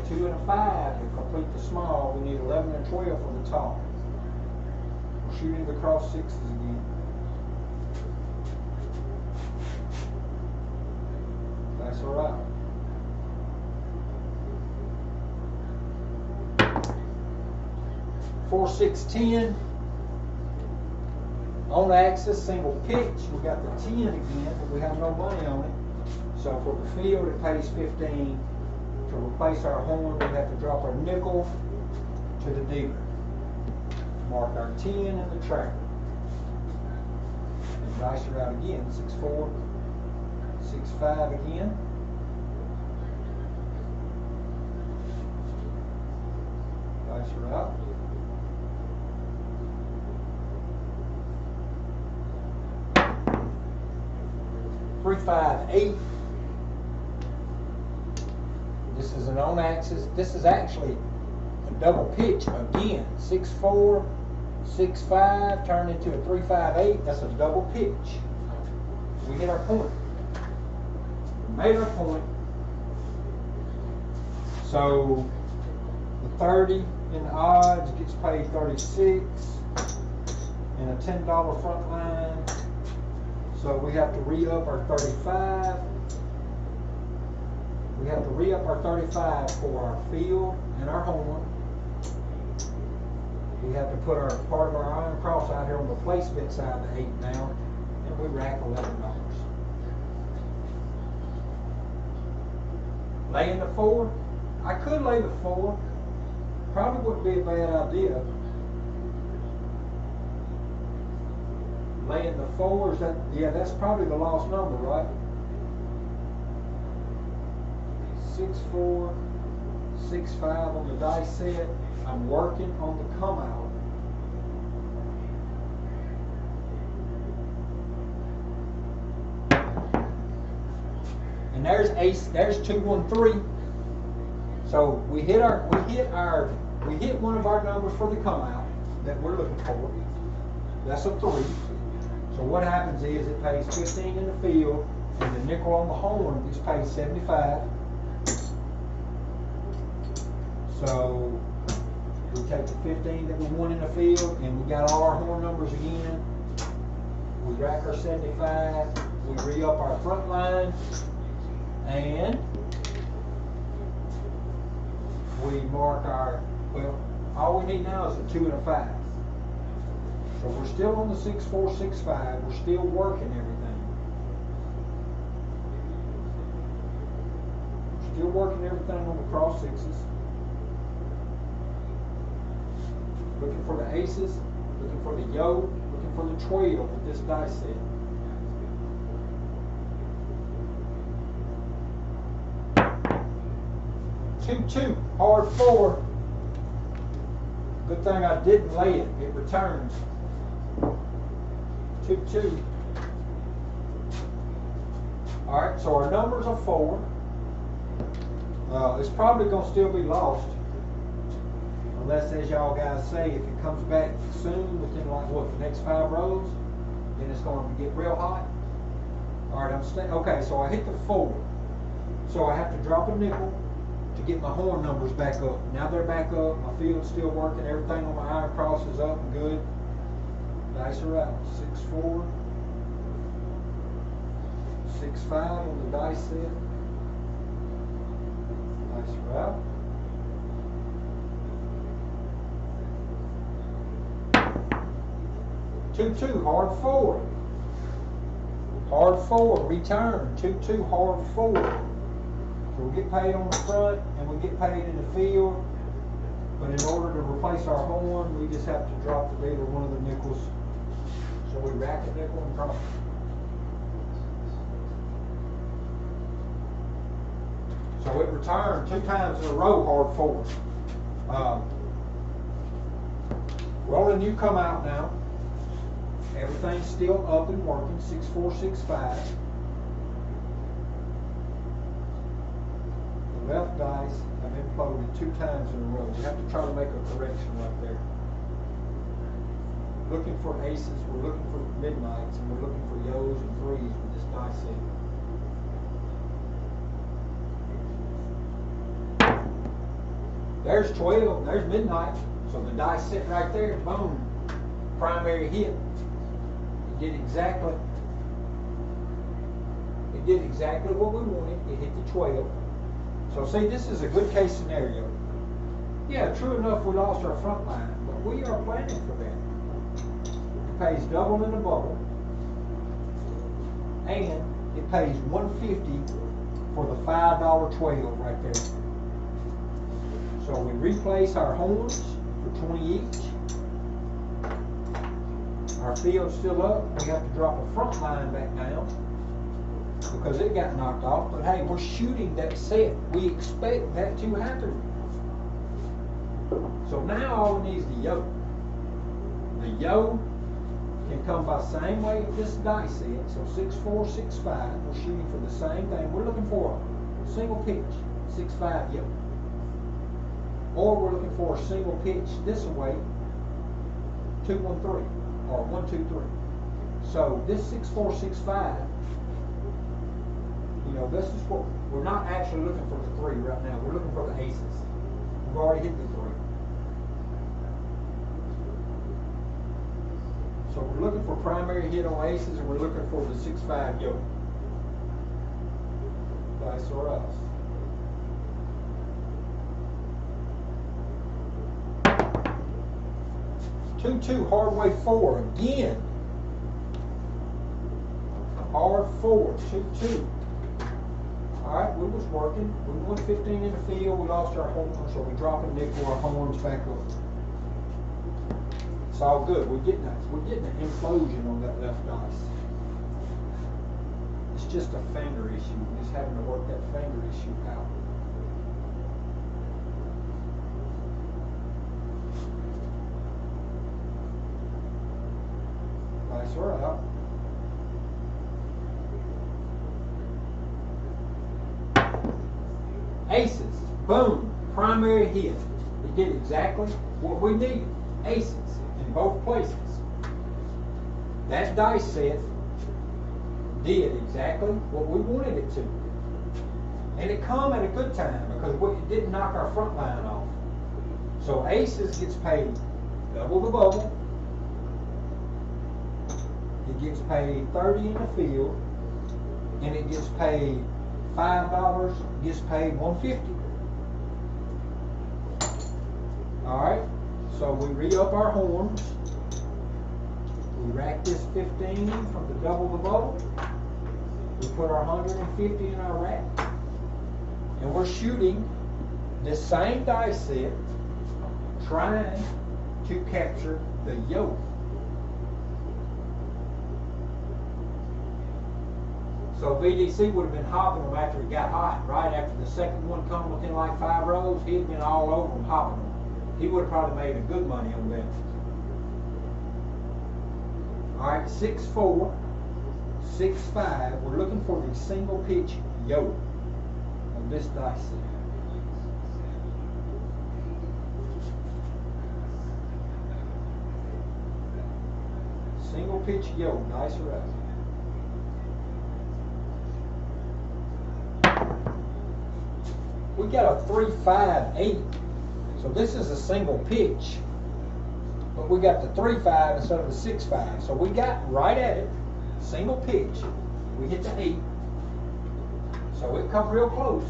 2 and a 5 to complete the small. We need 11 and 12 for the top. We're shooting the cross sixes again. That's all right. Four, 6, 10. On axis, single pitch. We got the 10 again, but we have no money on it. So for the field, it pays 15. To replace our horn, we have to drop our nickel to the dealer. Mark our 10 in the tracker. And dice her out again. 6-4, 6-5 again. Dice her out. 3, 5, 8. This is an on axis. This is actually a double pitch again. 6-4, 6-5 turned into a 3, 5, 8. That's a double pitch. We hit our point. We made our point. So the 30 in the odds gets paid 36 and a $10 front line. So we have to re-up our 35. We have to re-up our 35 for our field and our horn. We have to put our part of our iron cross out here on the placement side of the 8 now, and we rack $11. Laying the 4. I could lay the 4. Probably wouldn't be a bad idea. Laying the 4, is that, yeah, that's probably the lost number, right? 6-4, 6-5 on the dice set. I'm working on the come out. And there's ace, there's 2, 1, 3. So we hit our We hit one of our numbers for the come out that we're looking for. That's a 3. So what happens is it pays 15 in the field, and the nickel on the horn is paid 75. So we take the 15 that we won in the field, and we got all our horn numbers again. We rack our 75. We re-up our front line, and we mark our, well, all we need now is a 2 and a 5. So we're still on the 6, 4, 6, 5. We're still working everything. We're still working everything on the cross 6s. Looking for the aces, looking for the yo, looking for the 12 with this dice set. Two, hard 4. Good thing I didn't lay it. It returns. 2. All right, so our numbers are 4. It's probably going to still be lost, unless, as y'all guys say, if it comes back soon, within like what, the next 5 rows, then it's going to get real hot. All right, okay. So I hit the 4. So I have to drop a nickel to get my horn numbers back up. Now they're back up. My field's still working. Everything on my iron cross is up and good. Dice are out. 6, 4, 6, 5 on the dice set. Dice are out. Two, hard 4. Hard 4, return. 2, hard 4. So we get paid on the front and we get paid in the field, but in order to replace our horn, we just have to drop the dealer one of the nickels. So we rack a nickel and drop it. So it returned 2 times in a row, hard 4. We're on a new come out now. Everything's still up and working. 6, 4, 6, 5. Left dice have imploded 2 times in a row. We have to try to make a correction right there. Looking for aces, we're looking for midnights, and we're looking for yos and 3s with this dice set. There's 12, there's midnight. So the dice set right there, boom, primary hit. It did exactly what we wanted. It hit the 12. So see, this is a good case scenario. Yeah, true enough, we lost our front line, but we are planning for that. It pays double in the bubble, and it pays $150 for the $5 12 right there. So we replace our horns for 20 each. Our field's still up. We have to drop a front line back down because it got knocked off, but hey, we're shooting that set. We expect that to happen. So now all we need is the yo. The yo can come by the same way of this dice set. So 6, 4, 6, 5. We're shooting for the same thing. We're looking for a single pitch, 6, 5 yo. Or we're looking for a single pitch this way, 2, 1, 3, or 1, 2, 3. So this 6, 4, 6, 5. You know, this is what we're not actually looking for the 3 right now. We're looking for the aces. We've already hit the 3. So we're looking for primary hit on aces, and we're looking for the 6, 5 yo. Dice or else. Two, hard way 4 again. Hard 4, 2. Alright, we was working. We won 15 in the field. We lost our horns, so we drop a nickel, our horns back up. It's all good. We're getting an implosion on that left dice. It's just a finger issue. We're just having to work that finger issue out. Dice are out. Aces, boom, primary hit. It did exactly what we needed. Aces in both places. That dice set did exactly what we wanted it to. And it come at a good time because it didn't knock our front line off. So aces gets paid double the bubble. It gets paid 30 in the field, and it gets paid $5, gets paid $150. Alright, so we re-up our horns. We rack this 15 from the double the bubble. We put our 150 in our rack. And we're shooting this same dice set, trying to capture the yoke. So VDC would have been hopping them after it got hot. Right after the second one come within like 5 rows, he'd have been all over them, hopping them. He would have probably made a good money on that. Alright, 6-4, 6-5. We're looking for the single pitch yoke on this dice set. Single pitch yoke, dice are out. We got a 3-5-8. So this is a single pitch. But we got the 3-5 instead of the 6-5. So we got right at it. Single pitch. We hit the 8. So it come real close.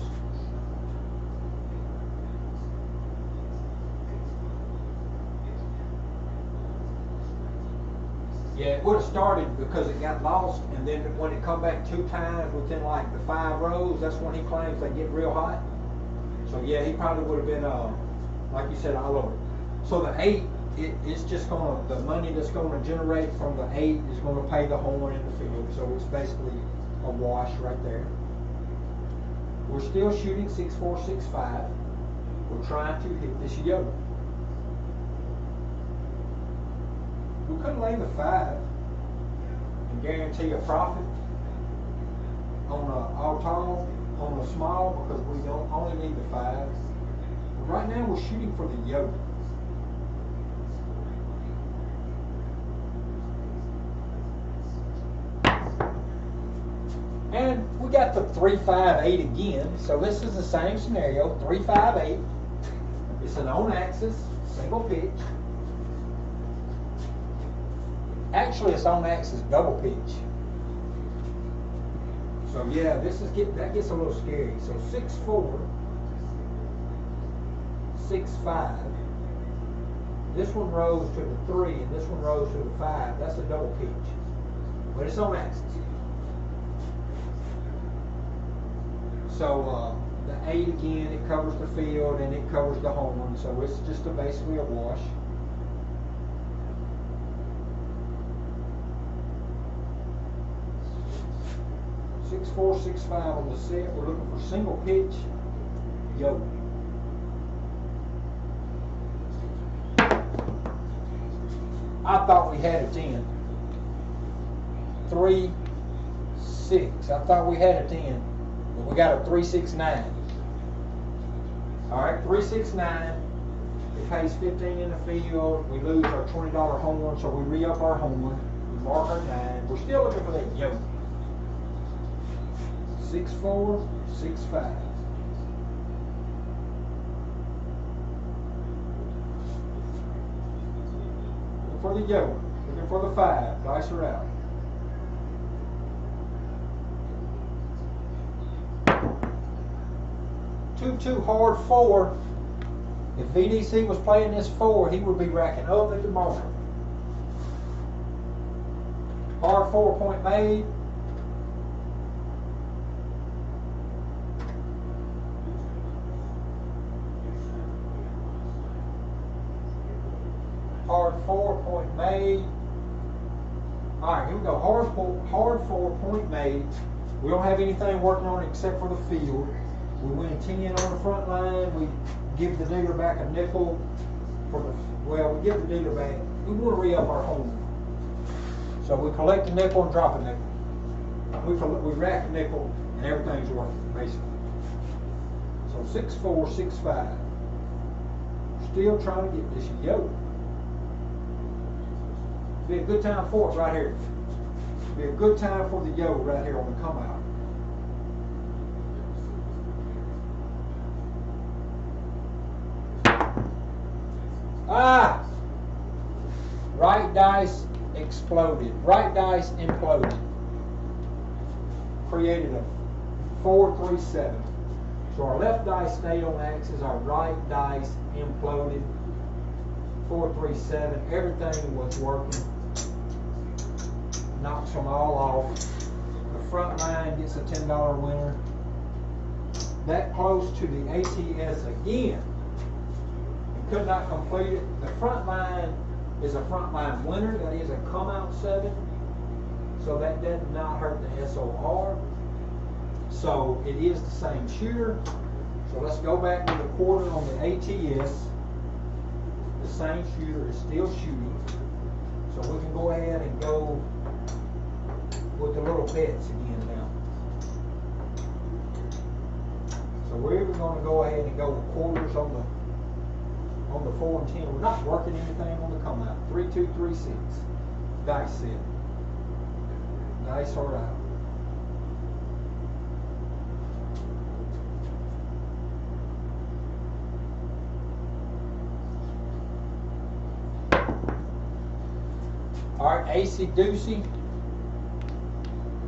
Yeah, it would have started because it got lost, and then when it come back 2 times within like the 5 rows, that's when he claims they get real hot. So yeah, he probably would have been, like you said, all over. So the 8, it's just gonna, the money that's gonna generate from the 8 is gonna pay the horn in the field. So it's basically a wash right there. We're still shooting 6-4, 6-5. We're trying to hit this yoke. We couldn't lay the 5 and guarantee a profit on a all-tall, on a small, because we don't only need the 5. But right now we're shooting for the yoke. And we got the 3-5-8 again. So this is the same scenario, 3-5-8. It's an on axis, single pitch. Actually, it's on axis double pitch. So yeah, that gets a little scary. So 6-4, 6-5. This one rose to the 3, and this one rose to the 5. That's a double pitch, but it's on axis. So the 8 again, it covers the field and it covers the horn. So it's just basically a wash. Six, 4, 6, 5 on the set. We're looking for single pitch yoke. I thought we had a 10. 3, 6. I thought we had a 10, but we got a 3, 6, 9. All right, 3, 6, 9. It pays 15 in the field. We lose our $20 horn, so we re-up our horn. We mark our 9. We're still looking for that yoke. 6-4, 6-5. Looking for the yoke. Looking for the 5. Dice are out. Two hard 4. If VDC was playing this 4, he would be racking up at the moment. Hard 4 point made. Hard 4 point made. Alright, here we go. Hard 4 point made. We don't have anything working on it except for the field. We win 10 on the front line. We give the dealer back a nickel for the, well, we give the dealer back. We want to re-up our home. So we collect a nickel and drop a nickel. We rack a nickel and everything's working, basically. So 6-4, 6-5. still trying to get this yoke. Be a good time for it right here. Be a good time for the yoke right here on the come out. Ah! Right dice exploded. Right dice imploded. Created a 437. So our left dice stayed on axis, our right dice imploded. 437. Everything was working. Knocks them all off. The front line gets a $10 winner. That close to the ATS again. Could not complete it. The front line is a front line winner. That is a come out 7. So that did not hurt the SOR. So it is the same shooter. So let's go back to the quarter on the ATS. The same shooter is still shooting. So we can go ahead and go with the little bets again now. So we're going to go ahead and go with quarters on the 4 and 10. We're not working anything on the come out. 3, 2, 3, 6. Dice set. Dice are out. Alright, AC Doocy.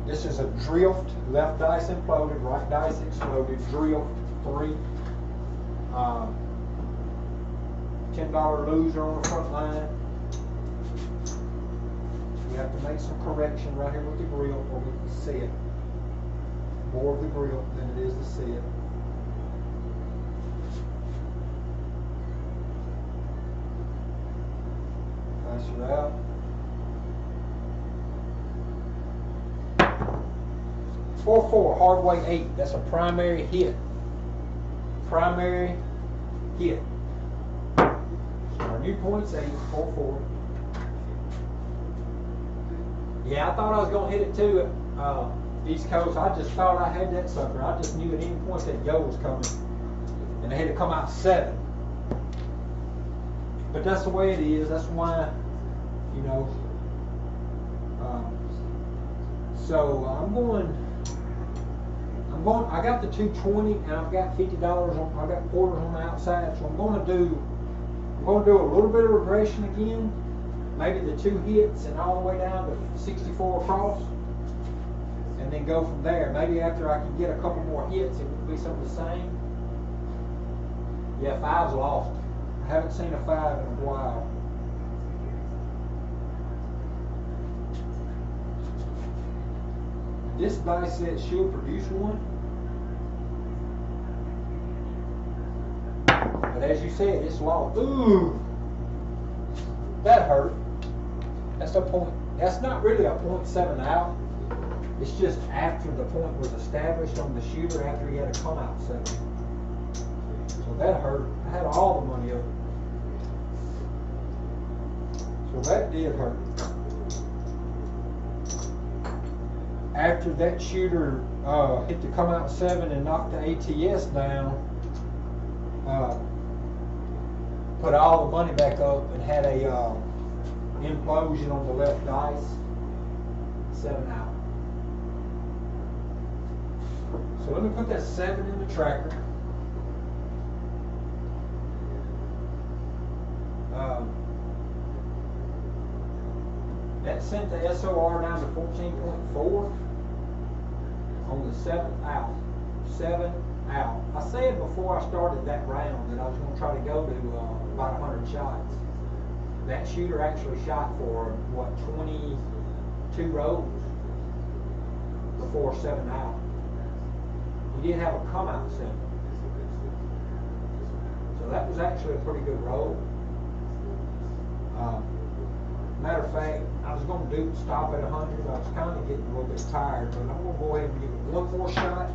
This is a drift. Left dice imploded, right dice exploded. Drift 3. $10 loser on the front line. We have to make some correction right here with the grill or with the set. More of the grill than it is the set. Dice her out. $4-4, hard weight 8. That's a primary hit. Primary hit. Our new point's 8, 4-4. Yeah, I thought I was going to hit it too at East Coast. I just thought I had that sucker. I just knew at any point that yo was coming. And they had to come out 7. But that's the way it is. That's why, you know. I got the 220 and I've got $50 on, I've got quarters on the outside. So I'm going to do a little bit of regression again. Maybe the 2 hits and all the way down to 64 across. And then go from there. Maybe after I can get a couple more hits, it will be some of the same. Yeah, 5's lost. I haven't seen a 5 in a while. This dice set should produce one. But as you said, it's lost. Ooh! That hurt. That's a point. That's not really a 0.7 out. It's just after the point was established on the shooter after he had a come out 7. So that hurt. I had all the money up. So that did hurt. After that shooter hit the come out 7 and knocked the ATS down, put all the money back up and had a implosion on the left dice, 7 out. So let me put that 7 in the tracker. That sent the SOR down to 14.4 on the 7th out. 7 out. I said before I started that round that I was going to try to go to about 100 shots. That shooter actually shot for, what, 22 rolls before 7 out. He did have a come out 7. So that was actually a pretty good roll. Matter of fact, I was going to stop at 100. I was kind of getting a little bit tired, but I'm going to go ahead and give it one more shot.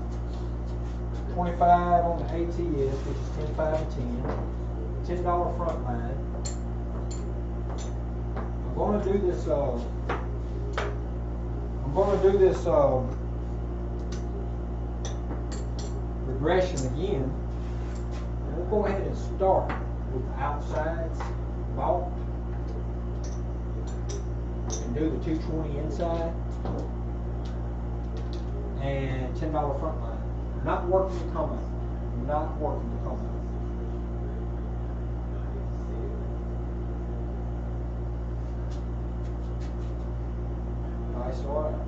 25 on the ATS, which is 10, 5, and 10. $10 front line. I'm going to do this. Regression again. And we'll go ahead and start. with the outsides bought. You can do the 220 inside and $10 front line. Not working to come out. Not working to come out. Nice order.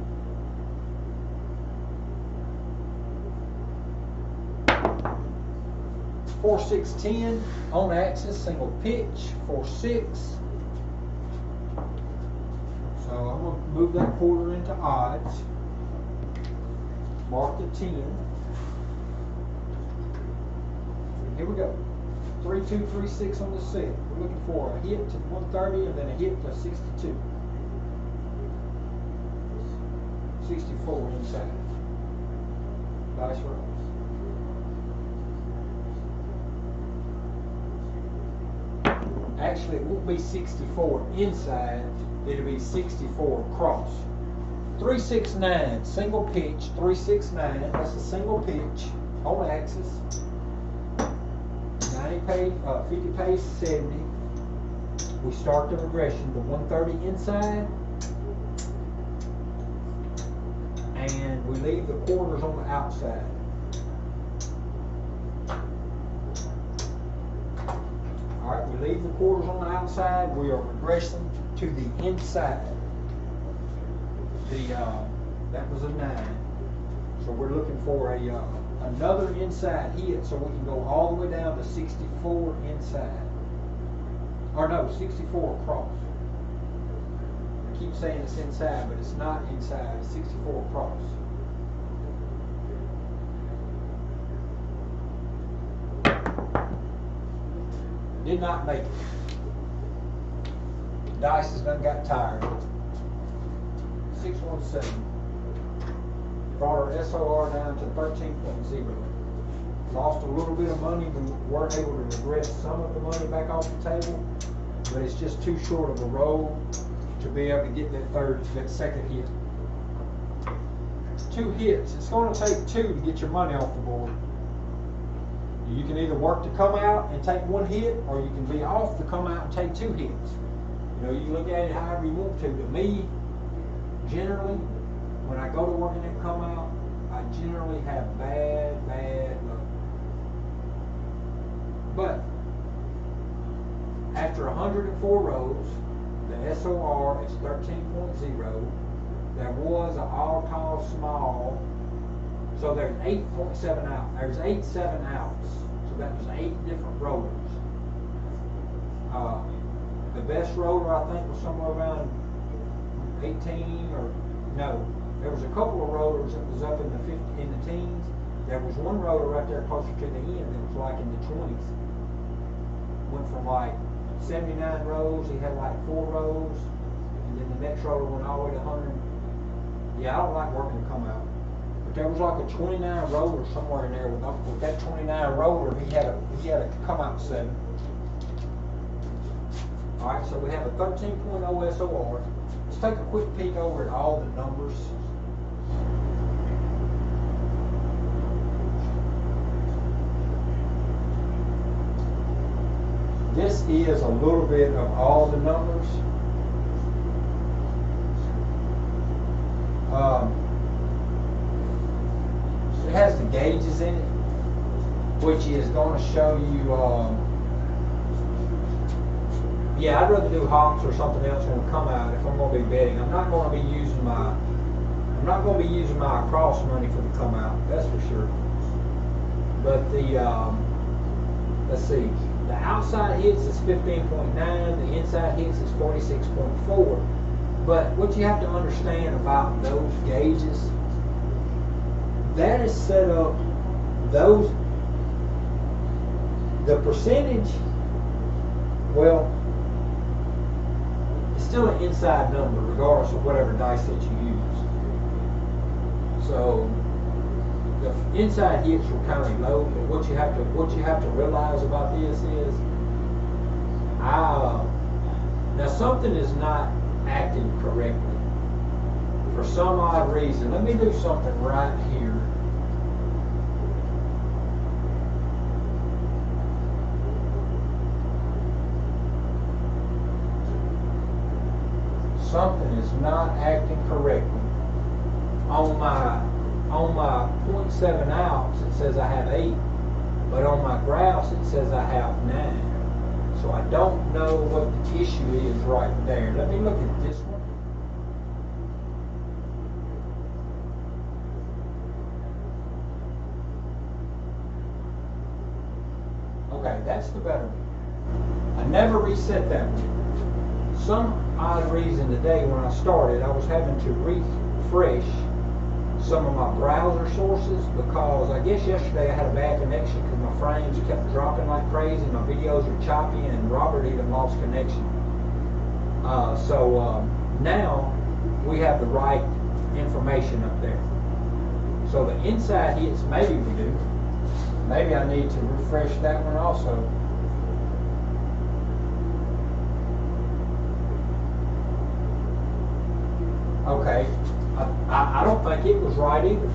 Four 610 on axis, single pitch, 4-6. So I'm going to move that quarter into odds. Mark the 10. Here we go. 3-2, 3-6 on the set. We're looking for a hit to 130 and then a hit to 62. 64 inside. Dice rolls. Actually, it won't be 64 inside, it'll be 64 across. 369, single pitch, 369, that's a single pitch on axis. 90 pace, 50 pace, 70. We start the regression to 130 inside, and we leave the quarters on the outside. Alright, we leave the quarters on the outside, we are regressing to the inside. That was a 9. So we're looking for another inside hit so we can go all the way down to 64 inside. Or no, 64 across. I keep saying it's inside, but it's not inside, it's 64 across. Did not make it. Dice has done got tired. 617. Brought our SOR down to 13.0. Lost a little bit of money. We weren't able to regress some of the money back off the table, but it's just too short of a roll to be able to get that second hit. 2 hits. It's going to take 2 to get your money off the board. You can either work to come out and take 1 hit, or you can be off to come out and take 2 hits. You know, you can look at it however you want to. To me, generally, when I go to work and come out, I generally have bad luck. But after 104 rows, the SOR is 13.0. There was an all tall small, so there's 8.7 out. There's 8 7 outs. So that was 8 different rollers. The best roller I think was somewhere around 18 or no. There was a couple of rollers that was up in the teens. There was one roller right there closer to the end that was like in the 20s. Went from like 79 rows, he had like 4 rows, and then the next roller went all the way to 100. Yeah, I don't like working to come out. But there was like a 29 roller somewhere in there. With that 29 roller, he had a come out 7. Alright, so we have a 13.0 SOR. Let's take a quick peek over at all the numbers. This is a little bit of all the numbers. It has the gauges in it, which is going to show you. Yeah, I'd rather do hops or something else when we come out if I'm going to be betting. I'm not going to be using my cross money for the come out. That's for sure. But the let's see. The outside hits is 15.9, the inside hits is 46.4. But what you have to understand about those gauges, that is set up, the percentage, well, it's still an inside number regardless of whatever dice that you use. So the inside hits are kind of low, but what you have to realize about this is, now something is not acting correctly for some odd reason. Let me do something right here. something is not acting correctly. On my 0.7 outs, it says I have 8, but on my graphs it says I have 9. So I don't know what the issue is right there. Let me look at this one. Okay, that's the better one. I never reset that one. Some odd reason today when I started, I was having to refresh some of my browser sources because I guess yesterday I had a bad connection because my frames kept dropping like crazy, my videos were choppy, and Robert even lost connection. So now we have the right information up there. So the inside hits, maybe we do. Maybe I need to refresh that one also. Okay. I don't think it was right either,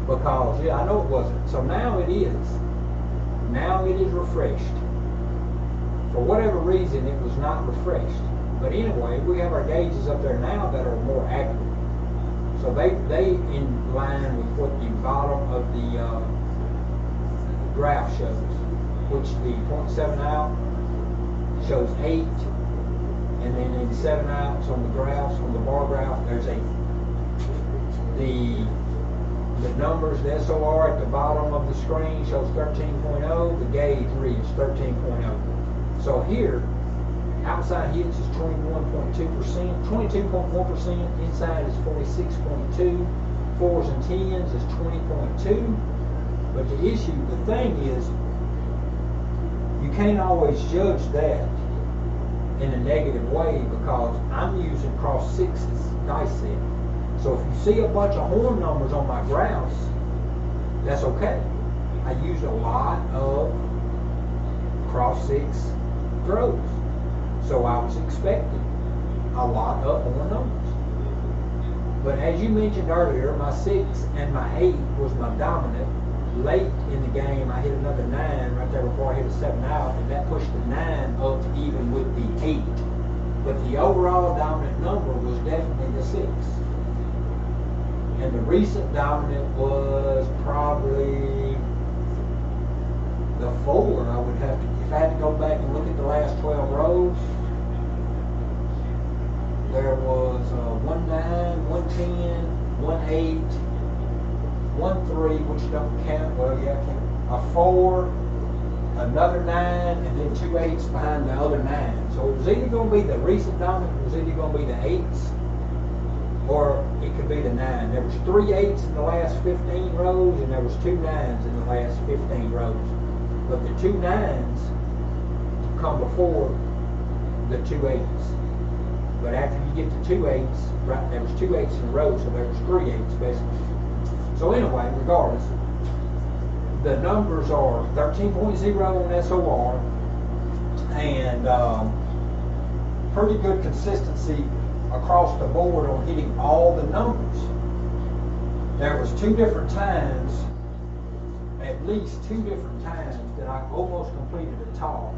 because yeah, I know it wasn't. So now it is. Now it is refreshed. For whatever reason, it was not refreshed. But anyway, we have our gauges up there now that are more accurate. So they in line with what the bottom of the graph shows, which the 0.7 out shows 8, and then in 7 outs on the graphs, on the bar graph, there's 8. The numbers, the SOR at the bottom of the screen shows 13.0, the gauge reads 13.0. So here, outside hits is 21.2%, 22.1%, inside is 46.2, 4s and 10s is 20.2. But the issue, the thing is, you can't always judge that in a negative way because I'm using cross sixes dice set. So if you see a bunch of horn numbers on my graphs, that's okay. I used a lot of cross six throws. So I was expecting a lot of horn numbers. But as you mentioned earlier, my 6 and my 8 was my dominant. Late in the game, I hit another 9 right there before I hit a 7 out, and that pushed the 9 up even with the 8. But the overall dominant number was definitely the 6. And the recent dominant was probably the 4. I would have to, if I had to go back and look at the last 12 rows, there was 1 9, 1 10, 1 8, 1 3, which don't count. Well, yeah, a 4, another 9, and then 2 8s behind the other 9. So it was either going to be the recent dominant, it was either going to be the 8s, or it could be the 9. There was 3 8s in the last 15 rows, and there was 2 9s in the last 15 rows. But the 2 9s come before the 2 8s. But after you get to 2 8s, right, there was 2 8s in a row, so there was 3 8s basically. So anyway, regardless, the numbers are 13.0 on SOR, and pretty good consistency across the board on hitting all the numbers. There was 2 different times, at least 2 different times, that I almost completed a tall.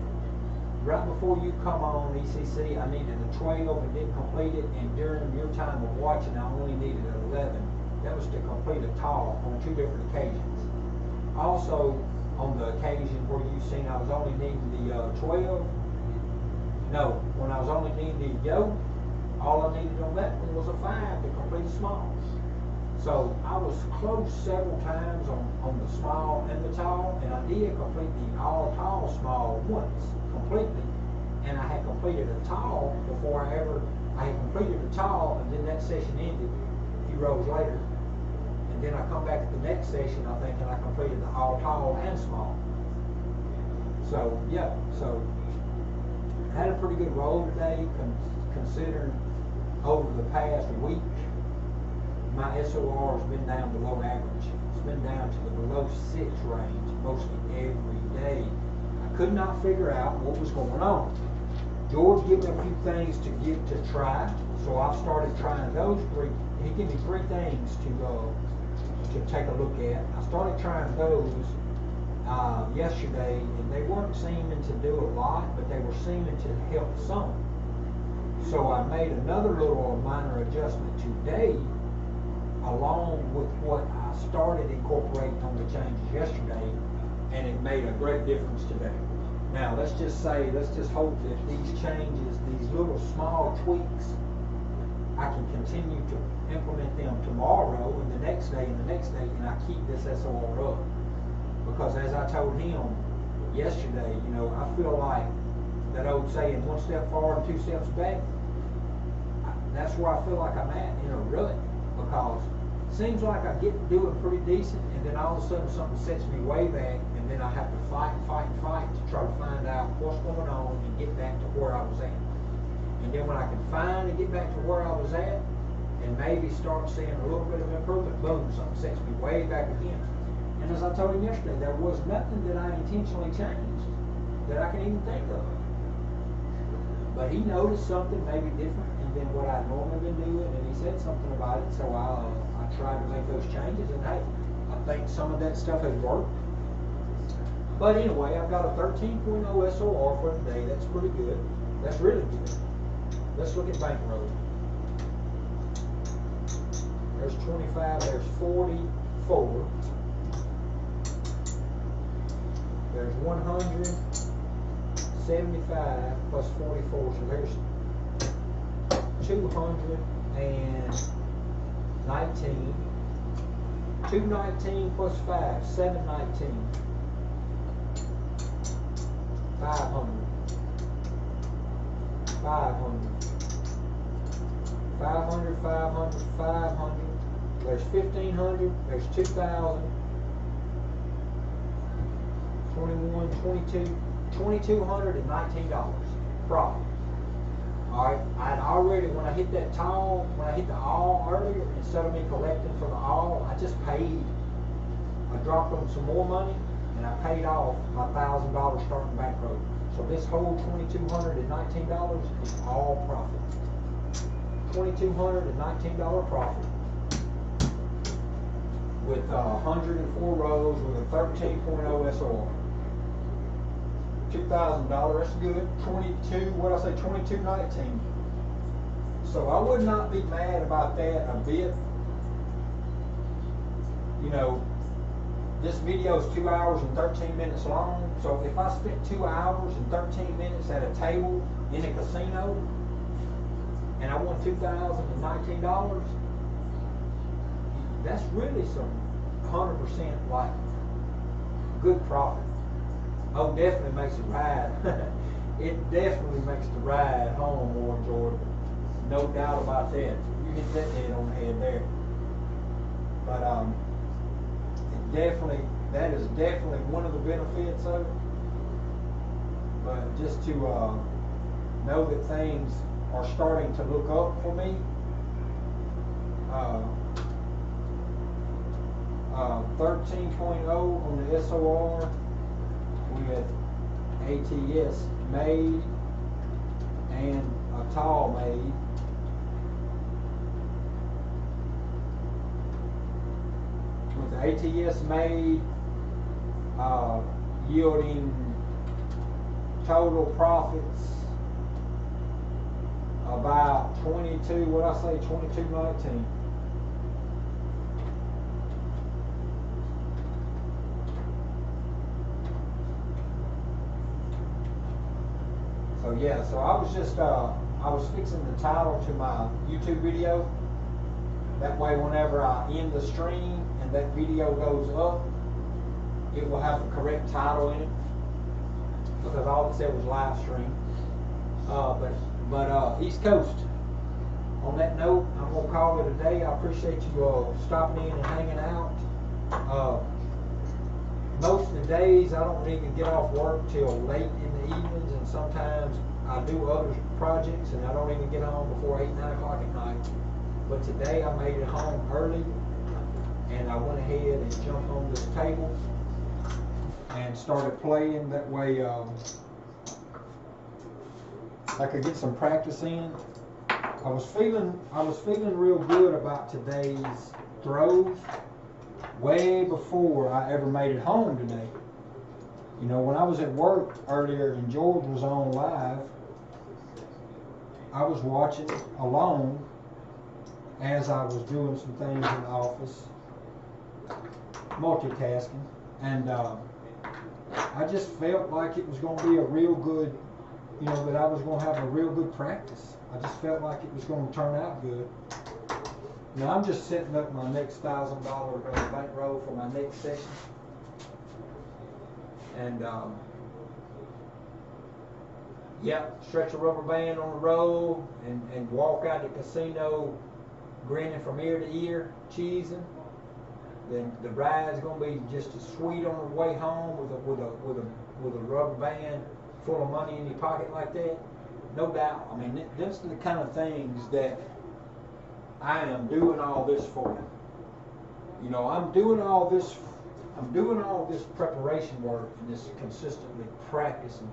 Right before you come on ECC, I needed a 12 and didn't complete it, and during your time of watching, I only needed an 11. That was to complete a tall on 2 different occasions. Also, on the occasion where you've seen I was only needing the 12, no, when I was only needing the yoke, all I needed on that one was a 5 to complete a small. So I was close several times on the small and the tall, and I did complete the all tall small once completely, and I had completed a tall before I had completed a tall, and then that session ended a few rows later. And then I come back at the next session, I think, and I completed the all tall and small. So yeah, so I had a pretty good roll today, considering over the past week my SOR has been down below average. It's been down to the below 6 range mostly every day. I could not figure out what was going on. George gave me a few things to try, so I started trying those 3. He gave me 3 things to take a look at. I started trying those yesterday, and they weren't seeming to do a lot, but they were seeming to help some. So I made another little minor adjustment today, along with what I started incorporating on the changes yesterday, and it made a great difference today. Now let's just hope that these changes, these little small tweaks, I can continue to implement them tomorrow and the next day and the next day, and I keep this SOR up. Because as I told him yesterday, you know, I feel like that old saying, one step forward and two steps back, that's where I feel like I'm at, in a rut. Because it seems like I get doing pretty decent, and then all of a sudden something sets me way back, and then I have to fight to try to find out what's going on and get back to where I was at. And then when I can finally get back to where I was at, and maybe start seeing a little bit of improvement, boom, something sets me way back again. And as I told him yesterday, there was nothing that I intentionally changed that I can even think of. But he noticed something maybe different than what I'd normally been doing, and he said something about it, so I tried to make those changes, and hey, I think some of that stuff has worked. But anyway, I've got a 13.0 SOR for today. That's pretty good. That's really good. Let's look at bankroll. There's 25, there's 44. There's 175 plus 44, so there's 219. 219 plus 5, 719. 500. 500, 500. There's 1,500. There's 2,000. 21, 22, $2,219 profit. Alright, I'd already, when I hit that tall, when I hit the all earlier, instead of me collecting for the all, I just paid. I dropped them some more money, and I paid off my $1,000 starting bankroll. So this whole $2,219 is all profit. $2,219 profit with 104 rows with a 13.0 SOR. $2,000, that's good. 22.19. So I would not be mad about that a bit. You know, this video is 2 hours and 13 minutes long. So if I spent 2 hours and 13 minutes at a table in a casino and I won $2,019, that's really some 100% like good profit. Oh, definitely makes the ride. It definitely makes the ride home more enjoyable. No doubt about that. You hit that head on the head there. But that is definitely one of the benefits of it. But just to know that things are starting to look up for me. 13.0 on the SOR with ATS made and a tall made. With the ATS made yielding total profits about 22.19. So yeah, so I was just I was fixing the title to my YouTube video. That way whenever I end the stream and that video goes up, it will have the correct title in it. Because all it said was live stream. But East Coast. On that note, I'm gonna call it a day. I appreciate you stopping in and hanging out. Most of the days I don't even get off work till late in the evenings, and sometimes I do other projects and I don't even get home before 8, 9 o'clock at night. But today I made it home early, and I went ahead and jumped on this table and started playing. That way I could get some practice in. I was feeling real good about today's throws way before I ever made it home today. You know, when I was at work earlier and George was on live, I was watching alone as I was doing some things in the office, multitasking, and I just felt like it was going to be a real good, that I was going to have a real good practice. I just felt like it was going to turn out good. Now I'm just setting up my next $1,000 bankroll for my next session, and stretch a rubber band on the roll and walk out the casino grinning from ear to ear, cheesing. Then the ride's gonna be just as sweet on the way home with a rubber band full of money in your pocket like that. No doubt. I mean, that's the kind of things that I am doing all this for. I'm doing all this preparation work and this consistently practicing,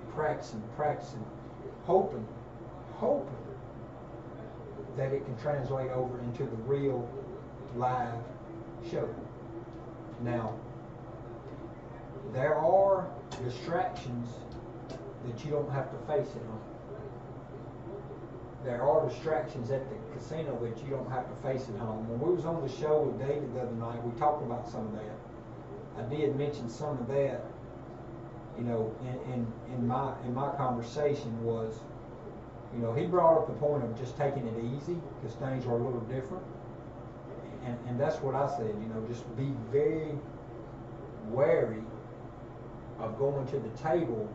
hoping that it can translate over into the real live show. Now, there are distractions that you don't have to face at home. There are distractions at the casino that you don't have to face at home. When we was on the show with David the other night, we talked about some of that. I did mention some of that, in my conversation was, he brought up the point of just taking it easy because things are a little different. And that's what I said, just be very wary of going to the table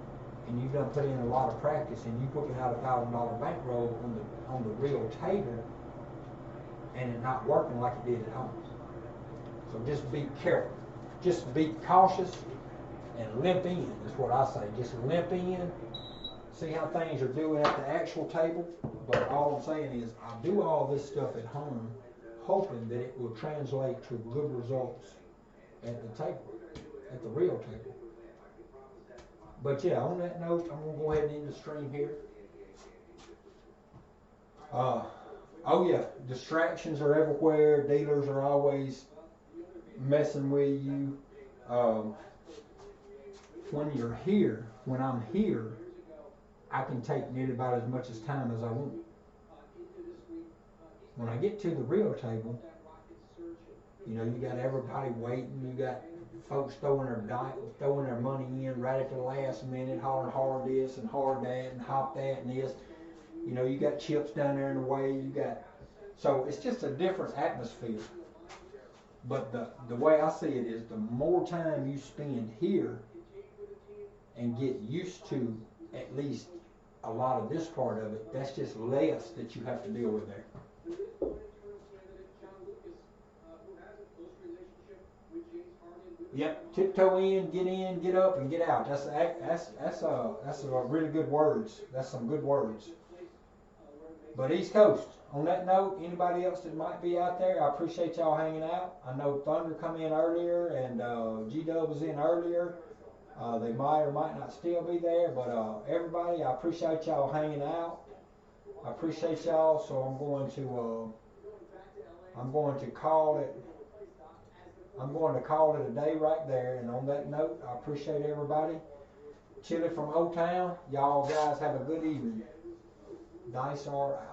and you've done put in a lot of practice and you putting out $1,000 bankroll on the real table and it not working like it did at home. So just be careful. Just be cautious and limp in is what I say. Just limp in, see how things are doing at the actual table. But all I'm saying is I do all this stuff at home hoping that it will translate to good results at the table, at the real table. But yeah, on that note, I'm going to go ahead and end the stream here. Distractions are everywhere. Dealers are always messing with you. When I'm here, I can take nearly about as much time as I want. When I get to the real table, you got everybody waiting. You got folks throwing their money in right at the last minute, hollering hard this and hard that and hop that and this. You got chips down there in the way. So it's just a different atmosphere. But the way I see it is the more time you spend here and get used to at least a lot of this part of it, that's just less that you have to deal with there. Yep, tiptoe in, get up, and get out. That's a really good words. That's some good words. But East Coast, on that note, anybody else that might be out there, I appreciate y'all hanging out. I know Thunder come in earlier and G-Dub was in earlier. They might or might not still be there, but everybody, I appreciate y'all hanging out. I appreciate y'all, so I'm going to call it a day right there. And on that note, I appreciate everybody. Chili from O-Town. Y'all guys have a good evening. SOR out.